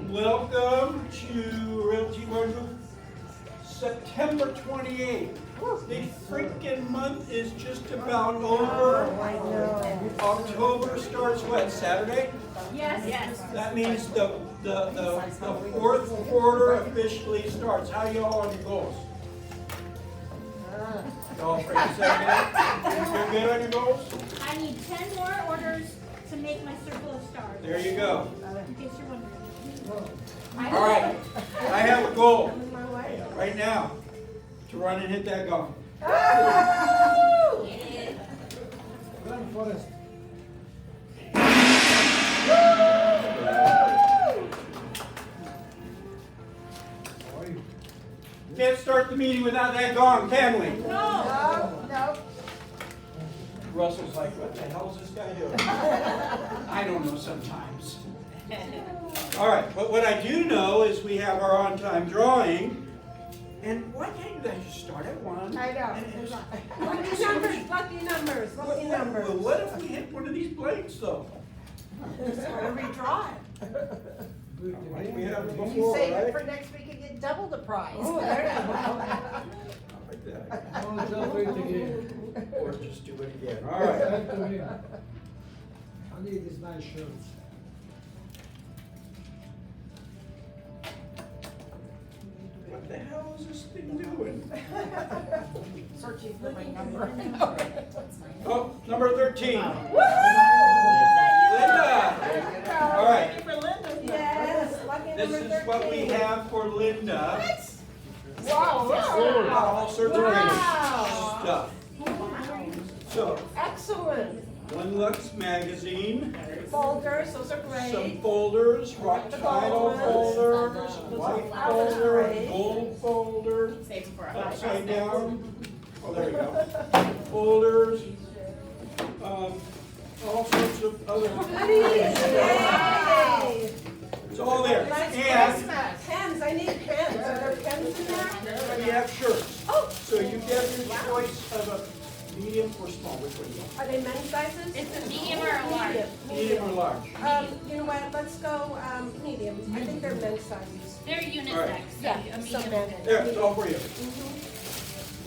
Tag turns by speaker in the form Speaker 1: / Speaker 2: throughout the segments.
Speaker 1: Welcome to Realty One Group, September 28th. The freaking month is just about over.
Speaker 2: I know.
Speaker 1: October starts what, Saturday?
Speaker 3: Yes.
Speaker 1: That means the fourth quarter officially starts. How y'all on your goals? Y'all pretty second? You're good on your goals?
Speaker 3: I need 10 more orders to make my circle of stars.
Speaker 1: There you go.
Speaker 3: In case you're wondering.
Speaker 1: All right, I have a goal right now to run and hit that gong.
Speaker 4: Run, Forrest.
Speaker 1: Can't start the meeting without that gong, can we?
Speaker 2: No.
Speaker 1: Russell's like, what the hell is this guy doing? I don't know sometimes. All right, but what I do know is we have our on-time drawing. And why can't you guys just start at 1?
Speaker 2: I know. Lucky numbers.
Speaker 1: Well, what if we hit one of these blanks though?
Speaker 2: Gotta redraw it.
Speaker 1: Like we have
Speaker 2: You
Speaker 1: before,
Speaker 2: save it
Speaker 1: right?
Speaker 2: for next week and get double the prize.
Speaker 1: Like that.
Speaker 4: No, just wait again.
Speaker 1: Or just do it again. All right.
Speaker 4: Back to him. I need these nice shirts.
Speaker 1: What the hell is this thing doing?
Speaker 2: Searching for my number.
Speaker 1: Oh, number 13. Linda. All right.
Speaker 2: Yes, lucky
Speaker 1: This
Speaker 2: number 13.
Speaker 1: is what we have for Linda.
Speaker 2: Wow.
Speaker 1: All sorts of great
Speaker 2: Wow.
Speaker 1: stuff. So,
Speaker 2: Excellent.
Speaker 1: One Lux magazine,
Speaker 2: Folders, those are great.
Speaker 1: some folders, rock title folders, white folder, gold folder, upside down. Oh, there we go. Folders, all sorts of other.
Speaker 2: Yay.
Speaker 1: It's all there.
Speaker 2: Nice
Speaker 1: And
Speaker 2: Christmas. Pens, I need pens. Are there pens in there?
Speaker 1: we have shirts.
Speaker 2: Oh.
Speaker 1: So you get your choice of a medium or small. Which one do you want?
Speaker 2: Are they men's sizes?
Speaker 3: It's a medium or a large?
Speaker 1: Medium or large?
Speaker 2: You know what, let's go, medium. I think they're men's sizes.
Speaker 3: They're unisex.
Speaker 1: All right.
Speaker 3: So
Speaker 2: Yeah,
Speaker 3: a
Speaker 2: so
Speaker 3: medium.
Speaker 2: men.
Speaker 1: There, it's all for you.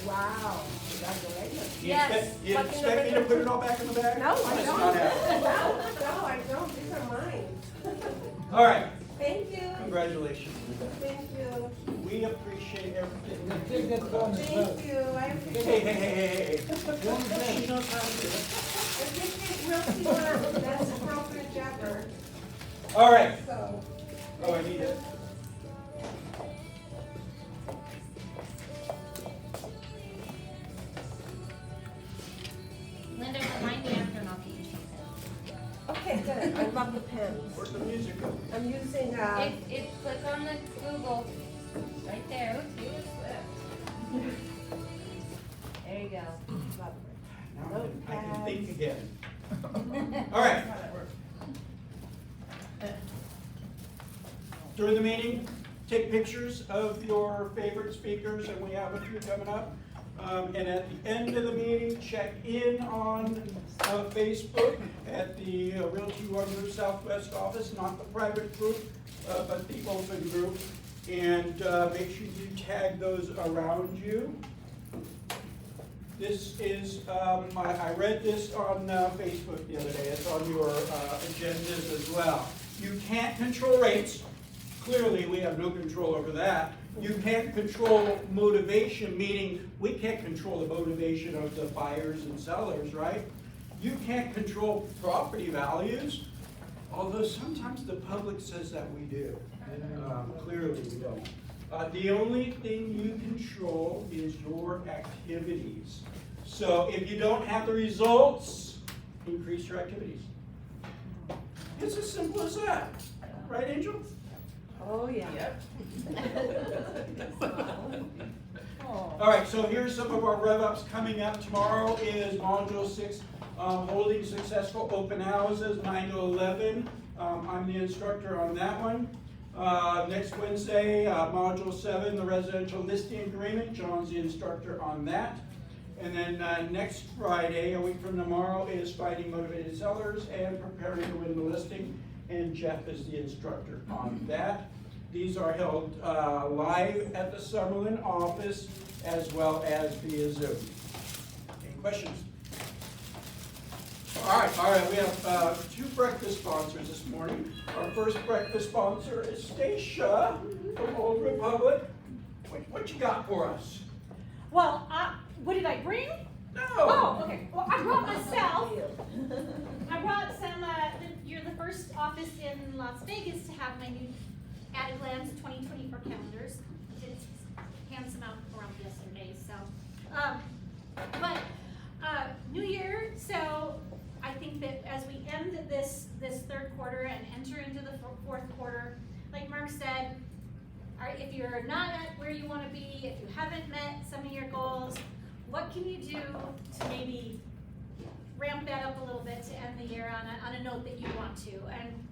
Speaker 2: Wow, congratulations.
Speaker 1: You
Speaker 3: Yes.
Speaker 1: expect, you
Speaker 2: Lucky
Speaker 1: expect me to
Speaker 2: number
Speaker 1: put it all back in the bag?
Speaker 2: No, I
Speaker 1: That's
Speaker 2: don't.
Speaker 1: not happening.
Speaker 2: No, I don't. These are mine.
Speaker 1: All right,
Speaker 2: Thank you.
Speaker 1: congratulations.
Speaker 2: Thank you.
Speaker 1: We appreciate everything.
Speaker 4: Take that phone as well.
Speaker 2: Thank you. I appreciate
Speaker 1: Hey,
Speaker 2: it.
Speaker 1: hey, hey, hey, hey.
Speaker 4: One
Speaker 1: She
Speaker 4: pen.
Speaker 1: knows how to do it.
Speaker 2: I appreciate Realty One. That's a brokerage ever.
Speaker 1: All right.
Speaker 2: So,
Speaker 1: Oh, I need it.
Speaker 3: Linda, remind me after and I'll get you something.
Speaker 2: okay, good. I love the pens.
Speaker 1: Where's the music go?
Speaker 2: I'm using,
Speaker 3: It's click on the Google, right there. Oops, you slipped. There you go.
Speaker 1: Now I can think again. All right. During the meeting, take pictures of your favorite speakers, and we have a few coming up. And at the end of the meeting, check in on Facebook at the Realty One Group Southwest office, not the private group, but the open group. And make sure you tag those around you. This is, I read this on Facebook the other day. It's on your agendas as well. You can't control rates. Clearly, we have no control over that. You can't control motivation, meaning we can't control the motivation of the buyers and sellers, right? You can't control property values, although sometimes the public says that we do. Clearly, we don't. The only thing you control is your activities. So if you don't have the results, increase your activities. It's as simple as that. Right, Angel?
Speaker 2: oh, yeah.
Speaker 1: All right, so here's some of our rev-ups coming up. Tomorrow is Module 6, holding successful open houses, 9 to 11. I'm the instructor on that one. Next Wednesday, Module 7, the residential listing agreement. John's the instructor on that. And then next Friday, a week from tomorrow, is finding motivated sellers and preparing to win the listing. and Jeff is the instructor on that. These are held live at the Summerlin office as well as via Zoom. Any questions? All right, we have two breakfast sponsors this morning. Our first breakfast sponsor is Stacia from Old Republic. What you got for us?
Speaker 5: Well, what did I bring?
Speaker 1: No!
Speaker 5: Oh, okay. Well, I brought myself. I brought some, you're the first office in Las Vegas to have my new Added Lands 2024 calendars. I did hand some out around yesterday, so. New year, so I think that as we end this third quarter and enter into the fourth quarter, like Mark said, if you're not at where you want to be, if you haven't met some of your goals, what can you do to maybe ramp that up a little bit to end the year on a note that you want to? And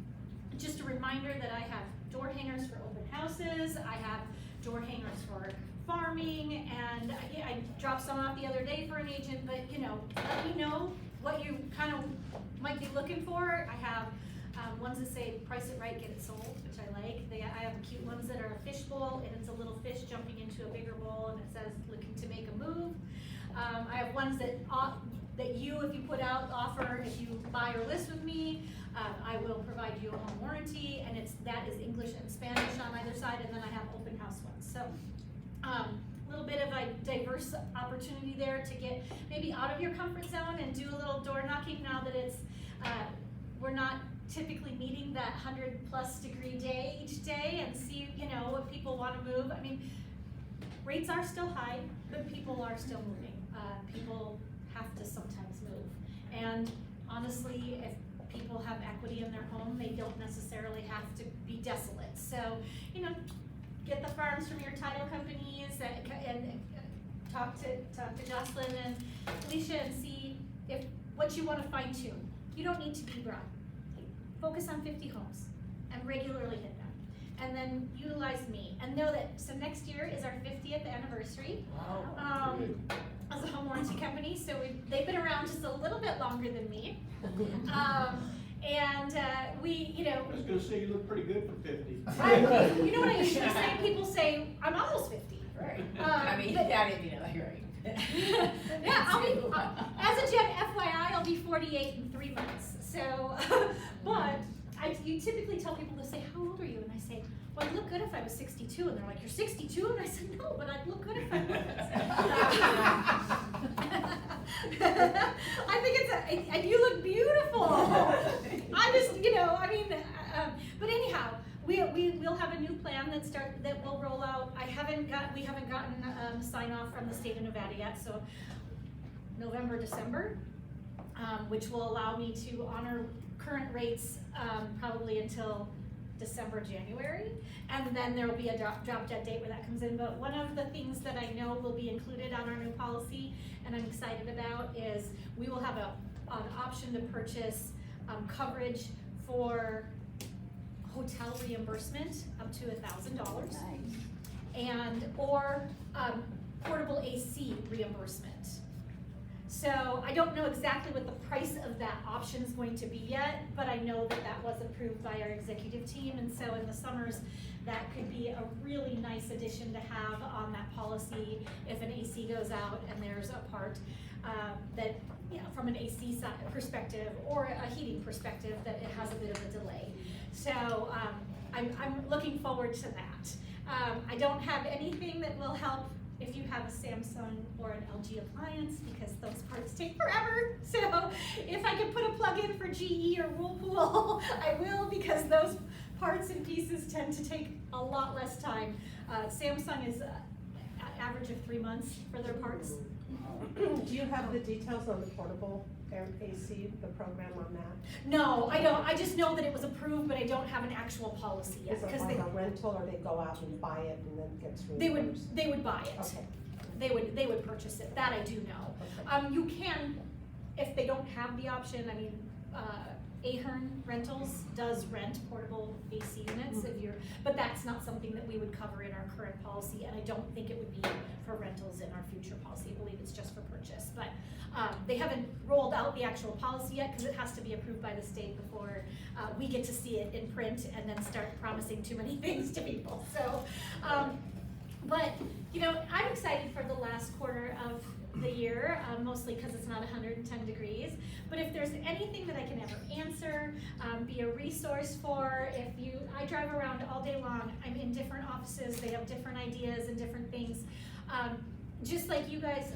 Speaker 5: just a reminder that I have door hangers for open houses, I have door hangers for farming, and I dropped some off the other day for an agent, but let me know what you kind of might be looking for. I have ones that say price it right, get it sold, which I like. I have cute ones that are a fish bowl, and it's a little fish jumping into a bigger bowl, and it says looking to make a move. I have ones that you, if you put out, offer if you buy or list with me, I will provide you a home warranty, and that is English and Spanish on either side, and then I have open house ones. So a little bit of a diverse opportunity there to get maybe out of your comfort zone and do a little door knocking now that it's we're not typically meeting that 100+ degree day each day, and see what people want to move. I mean, rates are still high, but people are still moving. People have to sometimes move, and honestly, if people have equity in their home, they don't necessarily have to be desolate. So get the farms from your title companies and talk to Jocelyn and Alicia and see if what you want to fine tune. You don't need to be broad. Focus on 50 homes and regularly hit them, and then utilize me. And know that next year is our 50th anniversary.
Speaker 1: Wow.
Speaker 5: As a home warranty company, so they've been around just a little bit longer than me. And we,
Speaker 1: I was going to say you look pretty good for 50.
Speaker 5: You know what I usually say? People say, I'm almost 50.
Speaker 3: Right. I mean, that is, right.
Speaker 5: Yeah, I'll be, as a Gen FYI, I'll be 48 in 3 months. So, but you typically tell people, to say, how old are you? And I say, well, I'd look good if I was 62. And they're like, you're 62? And I said, no, but I'd look good if I was. I think you look beautiful. I just, but anyhow, we'll have a new plan that will roll out. We haven't gotten sign off from the state of Nevada yet, so November, December, which will allow me to honor current rates probably until December, January, and then there will be a drop dead date where that comes in. But one of the things that I know will be included on our new policy, and I'm excited about, is we will have an option to purchase coverage for hotel reimbursement up to $1,000, or portable AC reimbursement. So I don't know exactly what the price of that option is going to be yet, but I know that was approved by our executive team, and so in the summers, that could be a really nice addition to have on that policy if an AC goes out and there's a part that, from an AC perspective or a heating perspective, that it has a bit of a delay. So I'm looking forward to that. I don't have anything that will help if you have a Samsung or an LG appliance, because those parts take forever. So if I can put a plug-in for GE or Whirlpool, I will, because those parts and pieces tend to take a lot less time. Samsung is an average of 3 months for their parts.
Speaker 2: Do you have the details on the portable AC, the program on that?
Speaker 5: No, I don't. I just know that it was approved, but I don't have an actual policy yet.
Speaker 2: Is it like a rental, or they go out and buy it and then it gets reimbursed?
Speaker 5: They would buy it.
Speaker 2: Okay.
Speaker 5: They would purchase it. That I do know.
Speaker 2: Okay.
Speaker 5: You can, if they don't have the option. I mean, Ahern Rentals does rent portable AC units if you're, but that's not something that we would cover in our current policy, and I don't think it would be for rentals in our future policy. I believe it's just for purchase, but they haven't rolled out the actual policy yet because it has to be approved by the state before we get to see it in print and then start promising too many things to people. So, but you know, I'm excited for the last quarter of the year, mostly because it's not 110 degrees. But if there's anything that I can ever answer, be a resource for, I drive around all day long. I'm in different offices. They have different ideas and different things. Just like you guys,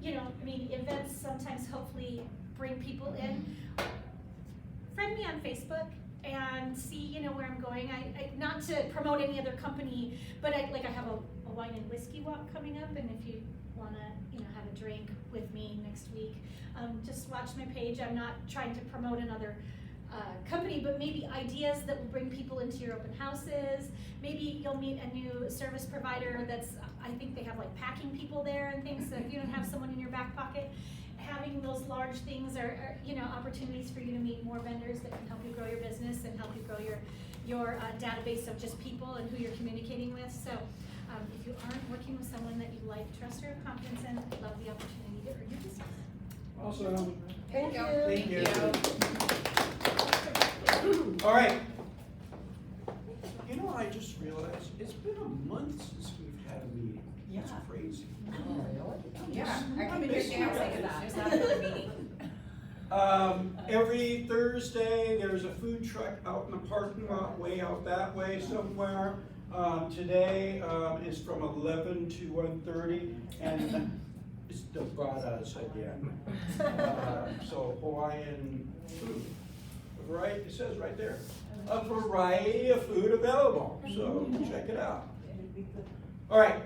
Speaker 5: you know, I mean, events sometimes hopefully bring people in. Friend me on Facebook and see, you know, where I'm going. I not to promote any other company, but I have a wine and whiskey walk coming up, and if you wanna, you know, have a drink with me next week, just watch my page. I'm not trying to promote another company, but maybe ideas that will bring people into your open houses. Maybe you'll meet a new service provider I think they have like packing people there and things, so if you don't have someone in your back pocket, having those large things are you know, opportunities for you to meet more vendors that can help you grow your business and help you grow your database of just people and who you're communicating with. So if you aren't working with someone that you like, trust, or have confidence in, I'd love the opportunity to earn your business.
Speaker 1: Awesome.
Speaker 2: Thank you.
Speaker 1: Thank you. All right. You know, I just realized it's been a month since we've had a meeting. It's crazy.
Speaker 6: Yeah, I come in here dancing about, there's not another meeting.
Speaker 1: Every Thursday, there's a food truck out in the parking lot, way out that way somewhere. Today is from 11 to 1:30, and it's the bradas again. So Hawaiian food. A variety, it says right there, a variety of food available. So check it out. All right.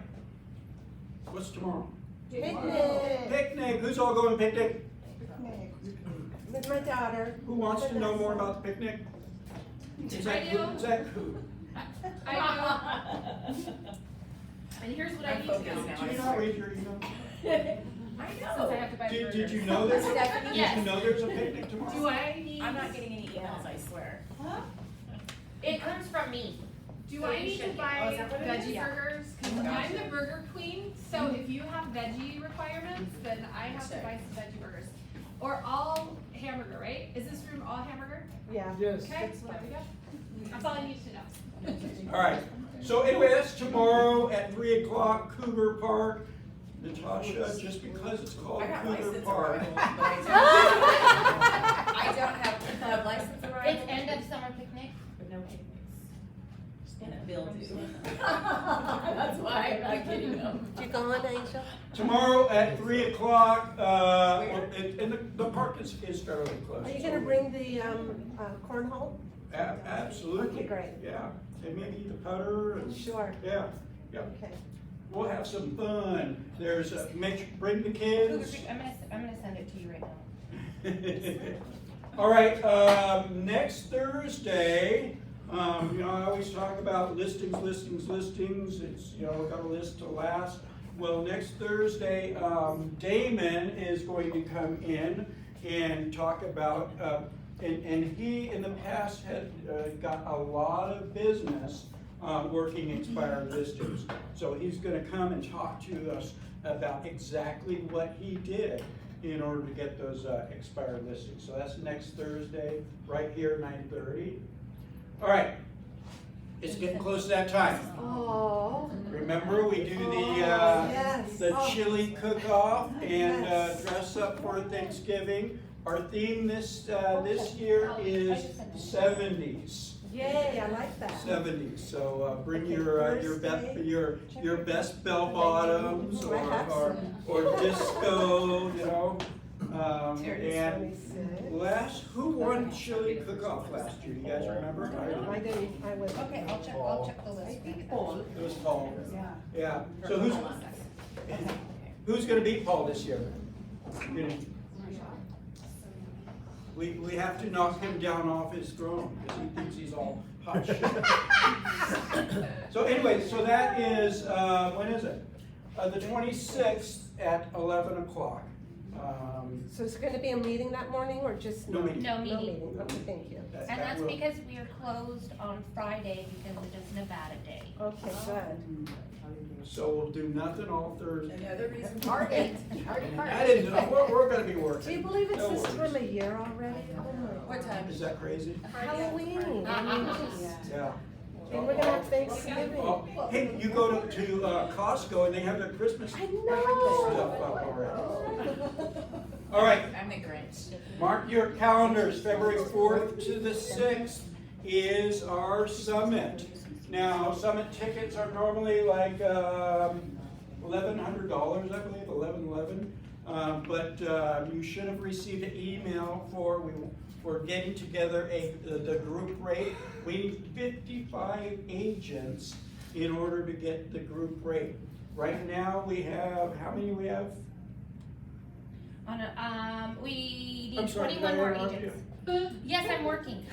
Speaker 1: What's tomorrow?
Speaker 2: Picnic.
Speaker 1: Picnic. Who's all going picnic?
Speaker 2: With my daughter.
Speaker 1: Who wants to know more about the picnic? Is that
Speaker 3: I do.
Speaker 1: Is that who?
Speaker 3: I do. And here's what I
Speaker 6: I'm
Speaker 3: need to
Speaker 6: focused
Speaker 3: know.
Speaker 6: now.
Speaker 1: Did you not read your email?
Speaker 6: I
Speaker 3: Since I have to buy
Speaker 1: Did
Speaker 3: burgers.
Speaker 1: you know there's
Speaker 6: Stephanie?
Speaker 1: did you know there's a picnic tomorrow?
Speaker 3: Do I need?
Speaker 6: I'm not getting any emails, I swear.
Speaker 3: It comes from me.
Speaker 7: Do
Speaker 3: So
Speaker 7: I
Speaker 3: you
Speaker 7: need to
Speaker 3: should-
Speaker 7: buy
Speaker 6: Oh, is that what it is?
Speaker 7: veggie
Speaker 6: Yeah.
Speaker 7: burgers? Because I'm the burger queen, so if you have veggie requirements, then I have to buy some veggie burgers. Or all hamburger, right? Is this room all hamburger?
Speaker 2: Yeah.
Speaker 4: Yes.
Speaker 7: Okay, so there we go. That's all I need to know.
Speaker 1: All right. So anyway, that's tomorrow at 3 o'clock, Cougar Park. Natasha, just because it's called
Speaker 6: I got
Speaker 1: Cougar
Speaker 6: license
Speaker 1: Park.
Speaker 6: arrival, but I don't have club license arrival.
Speaker 3: It's end of summer picnic.
Speaker 6: But no picnics. And a bill due. That's why I'm not getting them.
Speaker 2: You going, Angel?
Speaker 1: Tomorrow at 3 o'clock, and the park is fairly close.
Speaker 2: Are you gonna bring the cornhole?
Speaker 1: Absolutely.
Speaker 2: Okay, great.
Speaker 1: Yeah, and maybe the putter and.
Speaker 2: Sure.
Speaker 1: Yeah, yeah.
Speaker 2: Okay.
Speaker 1: We'll have some fun. There's bring the kids.
Speaker 3: I'm gonna send it to you right now.
Speaker 1: All right, next Thursday, you know, I always talk about listings. It's, you know, got a list to last. Well, next Thursday, Damon is going to come in and talk about, and he in the past had got a lot of business working expired listings. So he's gonna come and talk to us about exactly what he did in order to get those expired listings. So that's next Thursday, right here, 9:30. All right, it's getting close to that time.
Speaker 2: Oh.
Speaker 1: Remember, we do
Speaker 2: Yes.
Speaker 1: the
Speaker 2: Oh.
Speaker 1: chili cook-off and
Speaker 2: Yes.
Speaker 1: dress up for Thanksgiving. Our theme this year is 70s.
Speaker 2: Yay, I like that.
Speaker 1: 70s. So bring
Speaker 2: Okay,
Speaker 1: your best bell bottoms or disco, you know. And who won chili cook-off last year? You guys remember?
Speaker 2: I didn't, I was.
Speaker 3: Okay, I'll check the list.
Speaker 1: It was Paul.
Speaker 2: Yeah.
Speaker 1: Yeah. So who's going to beat Paul this year? You know, we have to knock him down off his throne because he thinks he's all hot shit. So anyway, so that is, when is it? The 26th at 11 o'clock.
Speaker 2: So is it gonna be a meeting that morning or just?
Speaker 1: No meeting.
Speaker 3: No
Speaker 2: No
Speaker 3: meeting.
Speaker 2: meeting, okay, thank you.
Speaker 3: And that's because we are closed on Friday because it is Nevada Day.
Speaker 2: Okay, good.
Speaker 1: So we'll do nothing all Thursday.
Speaker 6: Another reason.
Speaker 3: Party.
Speaker 1: I didn't know, we're gonna be working.
Speaker 2: Do you believe it's
Speaker 1: No
Speaker 2: this
Speaker 1: worries.
Speaker 2: time of year already? Oh my
Speaker 6: What time?
Speaker 1: Is that crazy?
Speaker 2: Halloween, I mean, just,
Speaker 1: Yeah.
Speaker 2: and we're gonna have Thanksgiving.
Speaker 1: Oh, hey, you go to Costco and they have their Christmas
Speaker 2: I
Speaker 1: stuff
Speaker 2: know.
Speaker 1: up already. All right,
Speaker 6: I'm the Grinch.
Speaker 1: mark your calendars, February 4th to the 6th is our summit. Now, summit tickets are normally like $1,100, I believe, $1,111. But you should have received an email we're getting together the group rate. We need 55 agents in order to get the group rate. Right now, we have, how many we have?
Speaker 3: We
Speaker 1: I'm
Speaker 3: need
Speaker 1: sorry,
Speaker 3: 21
Speaker 1: did I
Speaker 3: more
Speaker 1: interrupt
Speaker 3: agents. Yes, I'm working.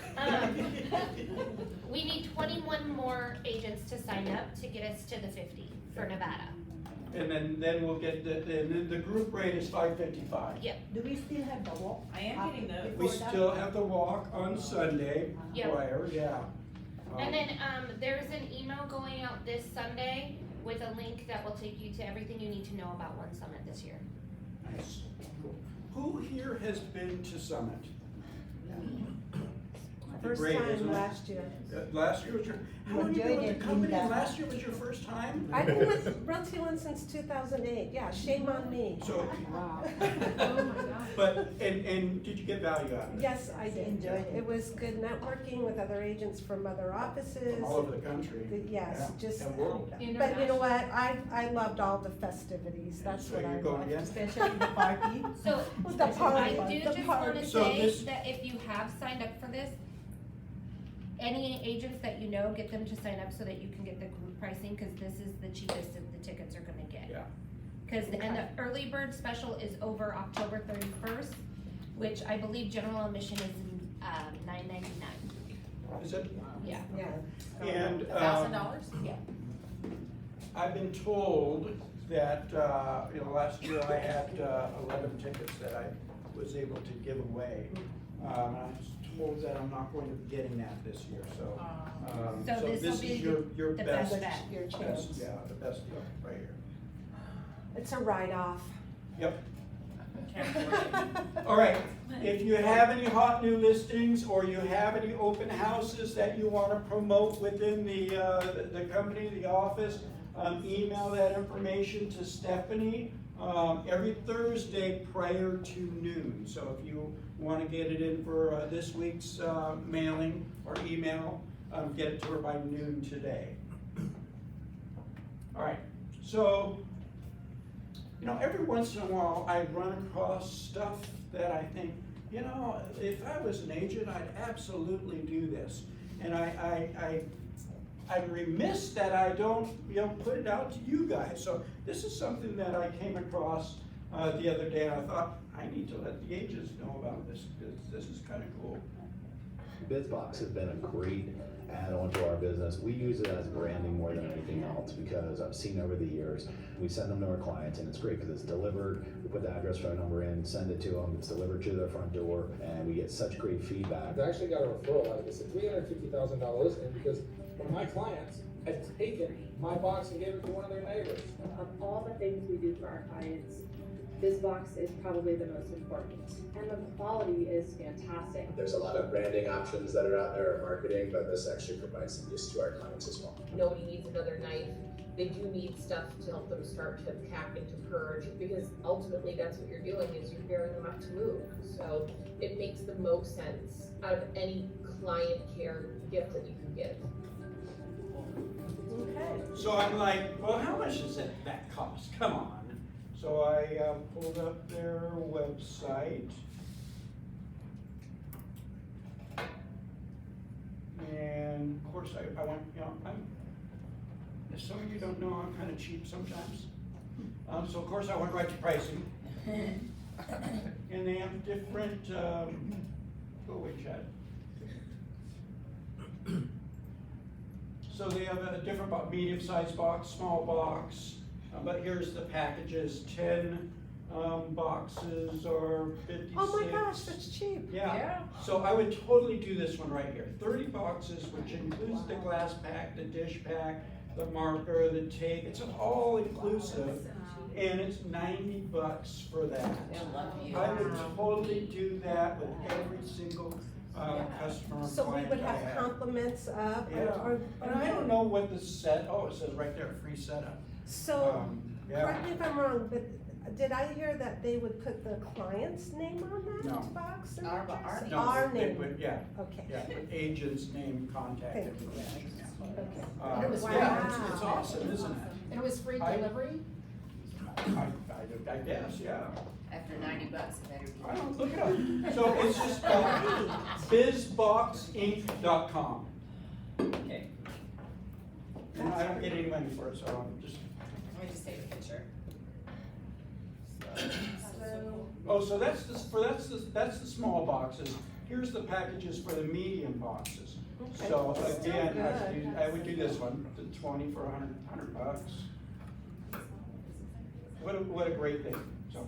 Speaker 3: We need 21 more agents to sign up to get us to the 50 for Nevada.
Speaker 1: And then we'll get the group rate is $555.
Speaker 3: Yep.
Speaker 8: Do we still have the walk?
Speaker 6: I am getting those.
Speaker 1: We still have the walk on Sunday
Speaker 3: Yep.
Speaker 1: prior, yeah.
Speaker 3: And then there's an email going out this Sunday with a link that will take you to everything you need to know about One Summit this year.
Speaker 1: Nice, cool. Who here has been to Summit?
Speaker 2: First
Speaker 1: Great,
Speaker 2: time
Speaker 1: isn't it?
Speaker 2: last year.
Speaker 1: Last year was your, how long have you been with the company? Last year was your first time?
Speaker 2: I've been with Runcie One since 2008, yeah, shame on me.
Speaker 1: So,
Speaker 8: Wow.
Speaker 7: Oh my gosh.
Speaker 1: but, and did you get value out of it?
Speaker 2: Yes, I did.
Speaker 8: Enjoyed it.
Speaker 2: It was good networking with other agents from other offices.
Speaker 1: From all over the country?
Speaker 2: Yes,
Speaker 1: Yeah,
Speaker 2: just.
Speaker 1: and world.
Speaker 2: But you know what, I loved all the festivities, that's
Speaker 1: So
Speaker 2: what I
Speaker 1: you're going
Speaker 2: loved.
Speaker 1: again?
Speaker 8: Especially the party.
Speaker 3: So
Speaker 2: The party,
Speaker 3: I do
Speaker 2: the
Speaker 3: just
Speaker 2: party.
Speaker 3: wanna
Speaker 1: So
Speaker 3: say
Speaker 1: this-
Speaker 3: that if you have signed up for this, any agents that you know, get them to sign up so that you can get the group pricing, cause this is the cheapest that the tickets are gonna get.
Speaker 1: Yeah.
Speaker 3: Cause, and the early bird special is over October 31st, which I believe general admission is $9.99.
Speaker 1: Is it?
Speaker 3: Yeah.
Speaker 2: Yeah.
Speaker 1: And,
Speaker 6: $1,000?
Speaker 1: I've been told that, last year I had 11 tickets that I was able to give away. I was told that I'm not going to be getting that this year, so.
Speaker 3: So this'll
Speaker 1: this
Speaker 3: be
Speaker 1: is your
Speaker 3: the
Speaker 1: best.
Speaker 3: best bet.
Speaker 2: Your
Speaker 1: best-
Speaker 2: chance.
Speaker 1: Yeah, the best deal, right here.
Speaker 2: It's a write-off.
Speaker 1: Yep.
Speaker 6: Can't afford it.
Speaker 1: All right, if you have any hot new listings or you have any open houses that you want to promote within the company, the office, email that information to Stephanie every Thursday prior to noon. So if you want to get it in for this week's mailing or email, get it to her by noon today. All right, so every once in a while, I run across stuff that I think, if I was an agent, I'd absolutely do this. And I'm remiss that I don't, put it out to you guys. So this is something that I came across the other day, and I thought, I need to let the agents know about this, because this is kind of cool.
Speaker 9: BizBox has been a great add-on to our business. We use it as branding more than anything else, because I've seen over the years, we send them to our clients and it's great because it's delivered. We put the address, phone number in, send it to them, it's delivered to their front door, and we get such great feedback.
Speaker 10: I actually got a referral out of this, a $350,000 listing, because one of my clients had taken my box and gave it to one of their neighbors.
Speaker 11: Of all the things we do for our clients, BizBox is probably the most important, and the quality is fantastic.
Speaker 9: There's a lot of branding options that are out there, marketing, but this actually provides some use to our clients as well.
Speaker 12: Nobody needs another knife. They do need stuff to help them start to pack and to purge, because ultimately that's what you're doing, is you're gearing them up to move. So it makes the most sense out of any client care gift that you can give.
Speaker 2: Okay.
Speaker 1: So I'm like, well, how much does that cost? Come on. So I pulled up their website. And of course I went, as some of you don't know, I'm kind of cheap sometimes. So of course I went right to pricing. And they have different, go away, Chad. So they have a different medium-sized box, small box, but here's the packages, 10 boxes are 56.
Speaker 2: Oh my gosh, that's cheap.
Speaker 1: Yeah, so I would totally do this one right here. 30 boxes, which includes the glass pack, the dish pack, the marker, the tape. It's all inclusive, and it's $90 for that.
Speaker 6: They'll love you.
Speaker 1: I would totally do that with every single customer or
Speaker 2: So we
Speaker 1: client
Speaker 2: would
Speaker 1: I
Speaker 2: have compliments up
Speaker 1: Yeah. And I don't know what the set, oh, it says right there, free setup.
Speaker 2: So,
Speaker 1: Yeah.
Speaker 2: correct me if I'm wrong, but did I hear that they would put the client's name on that
Speaker 1: No.
Speaker 2: box? and
Speaker 6: Our
Speaker 2: address?
Speaker 6: name.
Speaker 1: No,
Speaker 2: Our
Speaker 1: they
Speaker 2: name,
Speaker 1: would- Yeah,
Speaker 2: okay.
Speaker 1: yeah, with agent's name, contact
Speaker 2: Thank you.
Speaker 1: information, yeah.
Speaker 2: Okay.
Speaker 1: Uh,
Speaker 6: It was
Speaker 1: yeah,
Speaker 2: wow.
Speaker 1: it's awesome, isn't it?
Speaker 6: And it was free
Speaker 1: I-
Speaker 6: delivery?
Speaker 1: I guess, yeah.
Speaker 6: After $90, it better be.
Speaker 1: I don't, look it up. So it's just bizboxinc.com.
Speaker 6: Okay,
Speaker 1: And I don't get any money for it, so I'm just,
Speaker 6: let me just take a picture.
Speaker 1: oh, so that's the small boxes. Here's the packages for the medium boxes.
Speaker 2: Okay.
Speaker 1: So
Speaker 2: Still
Speaker 1: again,
Speaker 2: good.
Speaker 1: I would do this one, the 20 for $100. What a great thing. So,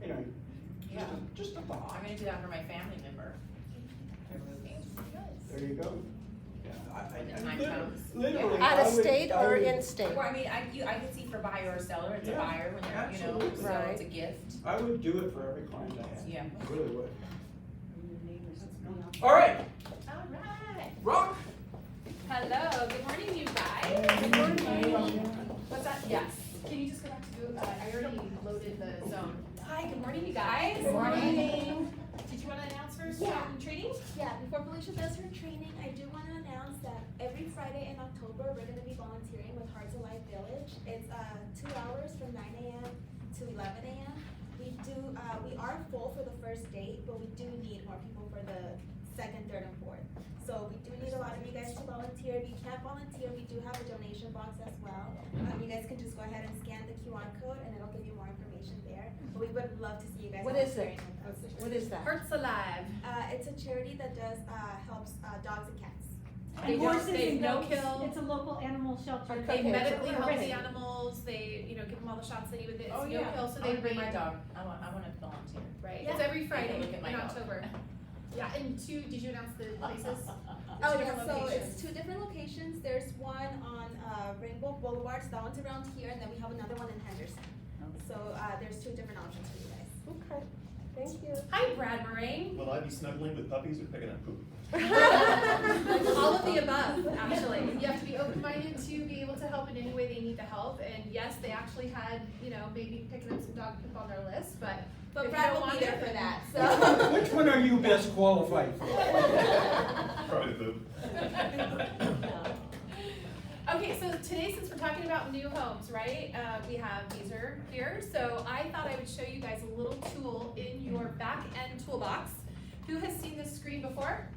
Speaker 1: anyway,
Speaker 6: Yeah.
Speaker 1: just a thought.
Speaker 6: I'm gonna do that for my family member.
Speaker 1: There you go. Yeah,
Speaker 6: When the
Speaker 1: I
Speaker 6: time
Speaker 1: literally,
Speaker 6: comes.
Speaker 1: literally.
Speaker 2: Out
Speaker 1: I
Speaker 2: of
Speaker 1: would-
Speaker 2: state
Speaker 1: I
Speaker 2: or
Speaker 1: would-
Speaker 2: in state?
Speaker 6: Well, I mean, I could see for buyer or seller, it's a
Speaker 1: Yeah,
Speaker 6: buyer when they're,
Speaker 1: absolutely.
Speaker 6: so
Speaker 2: Right.
Speaker 6: it's a gift.
Speaker 1: I would do it for every client I had.
Speaker 6: Yeah.
Speaker 1: I really would. All right,
Speaker 7: Alright.
Speaker 1: Rock.
Speaker 7: Hello, good morning, you guys.
Speaker 2: Good morning.
Speaker 7: What's that? Yes. Can you just go back to, I already loaded the zone. Hi, good morning, you guys.
Speaker 6: Good morning.
Speaker 7: Did you wanna announce first,
Speaker 13: Yeah.
Speaker 7: training?
Speaker 13: Yeah, before Felicia does her training, I do want to announce that every Friday in October, we're going to be volunteering with Hearts Alive Village. It's 2 hours from 9 a.m. to 11 a.m. We are full for the first date, but we do need more people for the second, third, and fourth. So we do need a lot of you guys to volunteer. If you can't volunteer, we do have a donation box as well. You guys can just go ahead and scan the QR code, and it'll give you more information there. But we would love to see you guys
Speaker 2: What is it?
Speaker 13: volunteering with us.
Speaker 2: What is that?
Speaker 7: Hearts Alive.
Speaker 13: It's a charity that does helps dogs and cats.
Speaker 7: They
Speaker 5: Horses
Speaker 7: don't, they
Speaker 5: and
Speaker 7: no
Speaker 5: goats.
Speaker 7: kill.
Speaker 5: It's a local animal shelter.
Speaker 7: They
Speaker 2: Okay.
Speaker 7: medically help the
Speaker 2: Right.
Speaker 7: animals, they, give them all the shots they need with it, it's
Speaker 6: Oh,
Speaker 7: no
Speaker 6: yeah.
Speaker 7: kill, so
Speaker 6: I
Speaker 7: they
Speaker 6: wanna bring my
Speaker 7: bring,
Speaker 6: dog. I wanna volunteer.
Speaker 7: right,
Speaker 13: Yeah.
Speaker 7: it's every
Speaker 6: I
Speaker 7: Friday
Speaker 6: can look at my
Speaker 7: in
Speaker 6: dog.
Speaker 7: October. Yeah, and did you announce the places?
Speaker 13: Oh
Speaker 7: Two
Speaker 13: yeah,
Speaker 7: different
Speaker 13: so
Speaker 7: locations.
Speaker 13: it's 2 different locations. There's one on Rainbow Boulevard, so that one's around here, and then we have another one in Henderson. So there's 2 different options for you guys.
Speaker 2: Okay, thank you.
Speaker 7: Hi, Brad Moraine.
Speaker 14: Will I be snuggling with puppies or picking up poop?
Speaker 7: All of the above, actually. You have to be open-minded to be able to help in any way they need the help. And yes, they actually had, maybe picking up some dog poop on their list, but if
Speaker 13: But
Speaker 7: you
Speaker 13: Brad
Speaker 7: don't
Speaker 13: will
Speaker 7: want
Speaker 13: be there
Speaker 7: it,
Speaker 13: for that.
Speaker 7: then-
Speaker 13: So
Speaker 1: Which one are you best qualified for?
Speaker 14: Probably the poop.
Speaker 7: Okay, so today, since we're talking about new homes, right, we have Beezer here, so I thought I would show you guys a little tool in your back-end toolbox. Who has seen this screen before?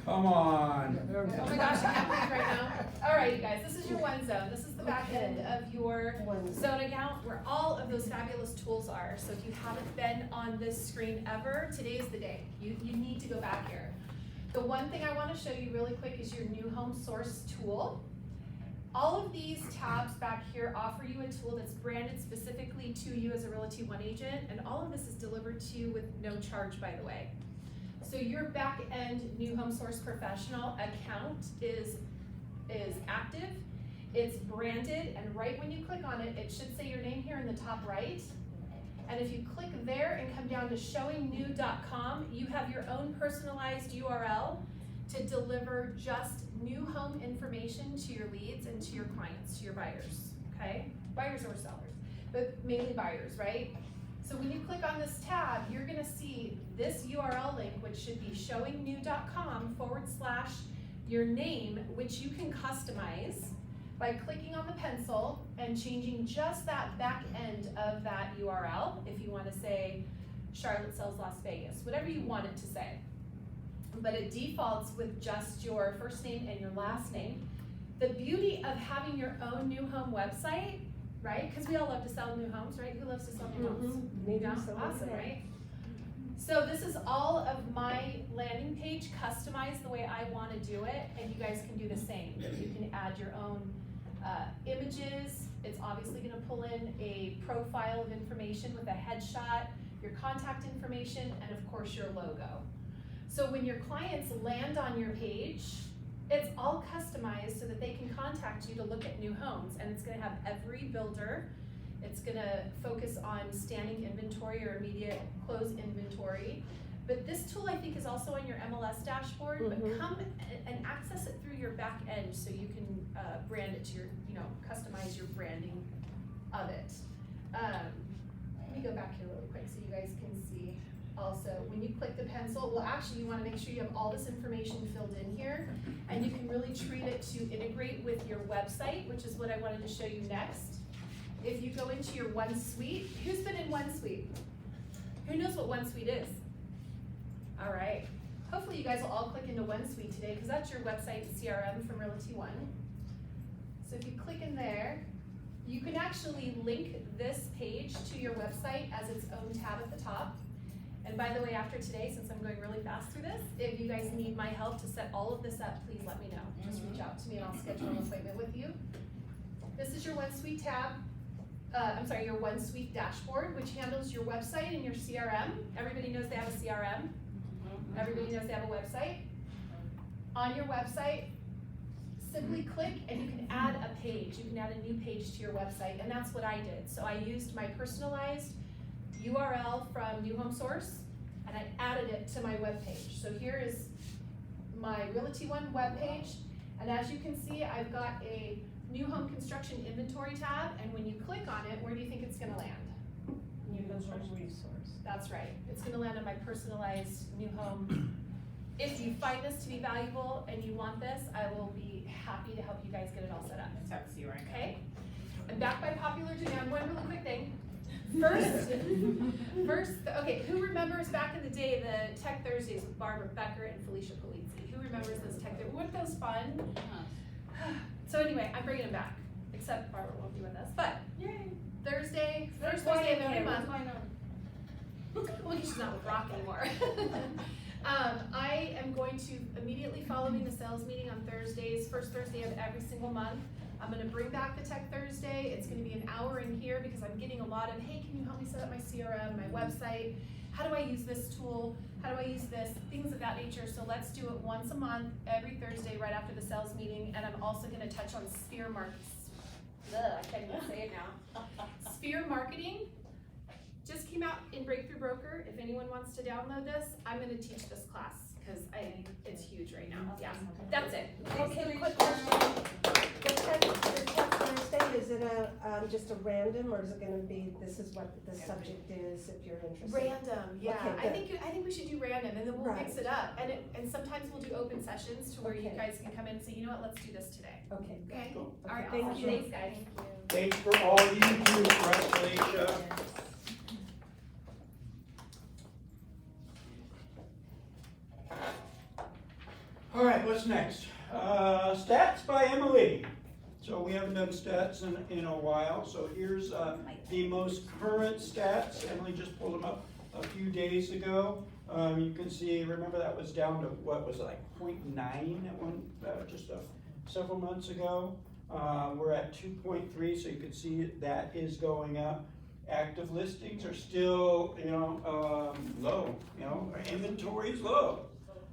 Speaker 1: Come on.
Speaker 7: Oh my gosh, I can't believe right now. All right, you guys, this is your one zone. This is the back end of your zone account where all of those fabulous tools are. So if you haven't been on this screen ever, today is the day. You need to go back here. The one thing I want to show you really quick is your new home source tool. All of these tabs back here offer you a tool that's branded specifically to you as a Realty One agent, and all of this is delivered to you with no charge, by the way. So your back-end new home source professional account is active, it's branded, and right when you click on it, it should say your name here in the top right. And if you click there and come down to showingnew.com, you have your own personalized URL to deliver just new home information to your leads and to your clients, to your buyers, okay? Buyers or sellers, but mainly buyers, right? So when you click on this tab, you're gonna see this URL link, which should be showingnew.com/your name, which you can customize by clicking on the pencil and changing just that back end of that URL. If you wanna say Charlotte sells Las Vegas, whatever you want it to say. But it defaults with just your first name and your last name. The beauty of having your own new home website, right? Because we all love to sell new homes, right? Who loves to sell new homes?
Speaker 2: Maybe
Speaker 7: Yeah,
Speaker 2: so.
Speaker 7: awesome, right? So this is all of my landing page customized the way I want to do it, and you guys can do the same. You can add your own images, it's obviously gonna pull in a profile of information with a headshot, your contact information, and of course your logo. So when your clients land on your page, it's all customized so that they can contact you to look at new homes, and it's gonna have every builder. It's gonna focus on standing inventory or immediate close inventory. But this tool, I think, is also on your MLS dashboard, but come and access it through your back end so you can brand it to your, customize your branding of it. Let me go back here really quick so you guys can see. Also, when you click the pencil, well, actually, you wanna make sure you have all this information filled in here, and you can really treat it to integrate with your website, which is what I wanted to show you next. If you go into your OneSuite, who's been in OneSuite? Who knows what OneSuite is? All right, hopefully you guys will all click into OneSuite today, because that's your website CRM from Realty One. So if you click in there, you can actually link this page to your website as its own tab at the top. And by the way, after today, since I'm going really fast through this, if you guys need my help to set all of this up, please let me know. Just reach out to me and I'll schedule an appointment with you. This is your OneSuite tab. Your OneSuite dashboard, which handles your website and your CRM. Everybody knows they have a CRM. Everybody knows they have a website. On your website, simply click and you can add a page. You can add a new page to your website, and that's what I did. So I used my personalized URL from New Home Source, and I added it to my web page. So here is my Realty One web page, and as you can see, I've got a new home construction inventory tab, and when you click on it, where do you think it's gonna land?
Speaker 2: New construction resource.
Speaker 7: That's right. It's gonna land on my personalized new home. If you find this to be valuable and you want this, I will be happy to help you guys get it all set up.
Speaker 6: I'll talk to you right now.
Speaker 7: Okay? And back by popular demand, one really quick thing. Okay, who remembers back in the day the Tech Thursdays with Barbara Becker and Felicia Polizzi? Who remembers those Tech Thursdays? Weren't those fun? So anyway, I'm bringing them back, except Barbara won't be with us, but
Speaker 6: Yay.
Speaker 7: first Thursday of every month. Well, she's not with Rock anymore. I am going to, immediately following the sales meeting on Thursdays, first Thursday of every single month, I'm gonna bring back the Tech Thursday. It's gonna be an hour in here because I'm getting a lot of, hey, can you help me set up my CRM, my website? How do I use this tool? How do I use this? Things of that nature. So let's do it once a month, every Thursday, right after the sales meeting. And I'm also gonna touch on sphere marketing. I can't even say it now. Sphere marketing just came out in Breakthrough Broker. If anyone wants to download this, I'm gonna teach this class because it's huge right now. Yeah, that's it.
Speaker 2: Okay, quick question. The Tech Thursday, is it just a random, or is it gonna be, this is what the subject is, if you're interested?
Speaker 7: Random, yeah.
Speaker 2: Okay,
Speaker 7: I think we should do random, and then we'll
Speaker 2: Right.
Speaker 7: mix it up. And sometimes we'll do open sessions to where you
Speaker 2: Okay.
Speaker 7: guys can come in and say, you know what, let's do this today.
Speaker 2: Okay.
Speaker 7: Okay?
Speaker 2: Cool.
Speaker 7: All right,
Speaker 2: Thank
Speaker 7: awesome.
Speaker 2: you.
Speaker 7: Thanks, guys.
Speaker 1: Thanks for all you do for us, Felicia. All right, what's next? Stats by Emily. So we haven't done stats in a while, so here's the most current stats. Emily just pulled them up a few days ago. You can see, remember that was down to, what was it, like 0.9 at one, just several months ago. We're at 2.3, so you can see that is going up. Active listings are still, low, our inventory is low.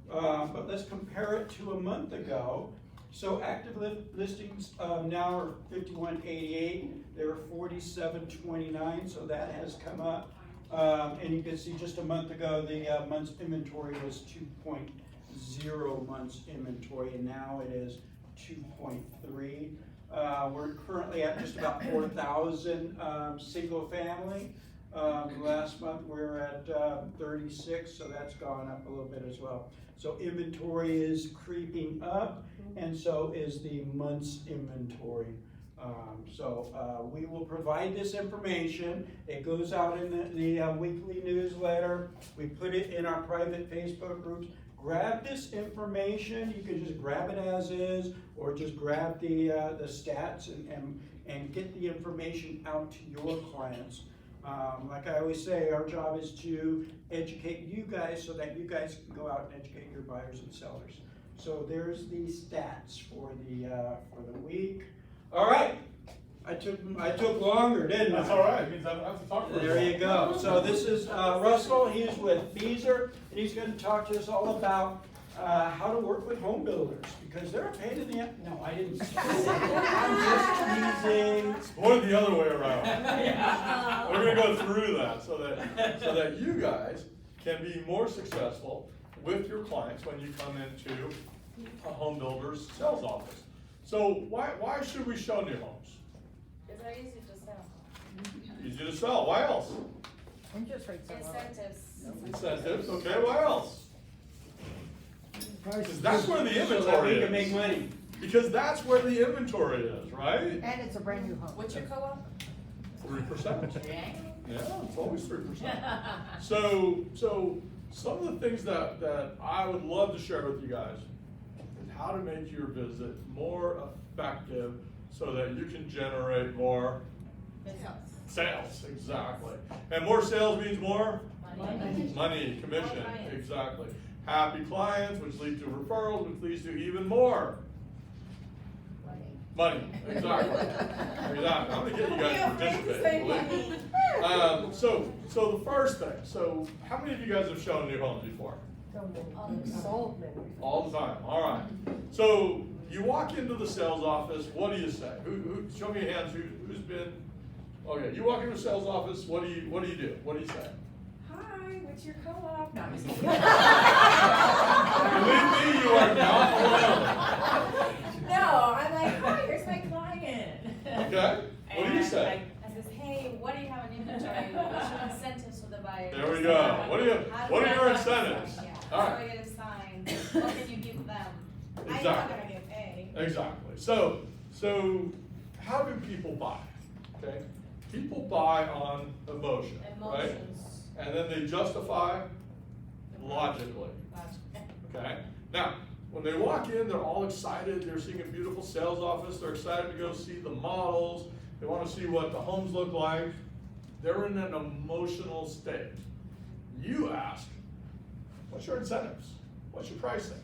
Speaker 1: But let's compare it to a month ago. So active listings now are 5188. They were 4729, so that has come up. And you can see just a month ago, the month's inventory was 2.0 months inventory, and now it is 2.3. We're currently at just about 4,000 single family. Last month we were at 36, so that's gone up a little bit as well. So inventory is creeping up, and so is the month's inventory. We will provide this information. It goes out in the weekly newsletter. We put it in our private Facebook groups. Grab this information. You can just grab it as is, or just grab the stats and get the information out to your clients. Like I always say, our job is to educate you guys so that you guys can go out and educate your buyers and sellers. So there's the stats for the week. All right, I took longer, didn't I?
Speaker 15: That's all right, it means I don't have to talk for
Speaker 1: There you go. So this is Russell, he's with Beezer, and he's gonna talk to us all about how to work with home builders, because they're a pain in the ass. No, I didn't say that. I'm just teasing.
Speaker 15: Or the other way around. We're gonna go through that so that you guys can be more successful with your clients when you come into a home builder's sales office. So why should we show new homes?
Speaker 6: Because they're easy to sell.
Speaker 15: Easy to sell, why else?
Speaker 8: Interest rates are low.
Speaker 6: Incentives.
Speaker 15: Incentives, okay, why else?
Speaker 4: Prices.
Speaker 15: Because that's where the
Speaker 1: So that
Speaker 15: inventory
Speaker 1: we can make
Speaker 15: is.
Speaker 1: money.
Speaker 15: Because that's where the inventory is, right?
Speaker 8: And it's a brand new home.
Speaker 6: What's your co-op?
Speaker 15: 3%.
Speaker 6: Yeah.
Speaker 15: Yeah, it's always 3%. So some of the things that I would love to share with you guys is how to make your visit more effective so that you can generate more sales, exactly. And more sales means more money, commission, exactly. Happy clients, which lead to referrals, which leads to even more money, exactly. Exactly. I'm gonna get you guys to participate, believe me. So the first thing, so how many of you guys have shown new homes before?
Speaker 2: Sold many.
Speaker 15: All the time, all right. So you walk into the sales office, what do you say? Who show me your hands, who's been, okay, you walk into the sales office, what do you do? What do you say?
Speaker 6: Hi, what's your co-op? No, I'm just kidding.
Speaker 15: Believe me, you are not alone.
Speaker 6: No, I'm like, hi, here's my client.
Speaker 15: Okay, what do you say?
Speaker 6: I says, hey, what do you have in inventory? What's your incentives for the buyer?
Speaker 15: There we go. What are your incentives?
Speaker 6: How
Speaker 15: All
Speaker 6: do I
Speaker 15: right.
Speaker 6: get it signed? What can you give them? I'm not
Speaker 15: Exactly.
Speaker 6: gonna get paid.
Speaker 15: Exactly. So how do people buy? Okay, people buy on emotion, right?
Speaker 6: Emotions.
Speaker 15: And then they justify logically. Okay. Now, when they walk in, they're all excited. They're seeing a beautiful sales office. They're excited to go see the models. They want to see what the homes look like. They're in an emotional state. You ask, what's your incentives? What's your pricing?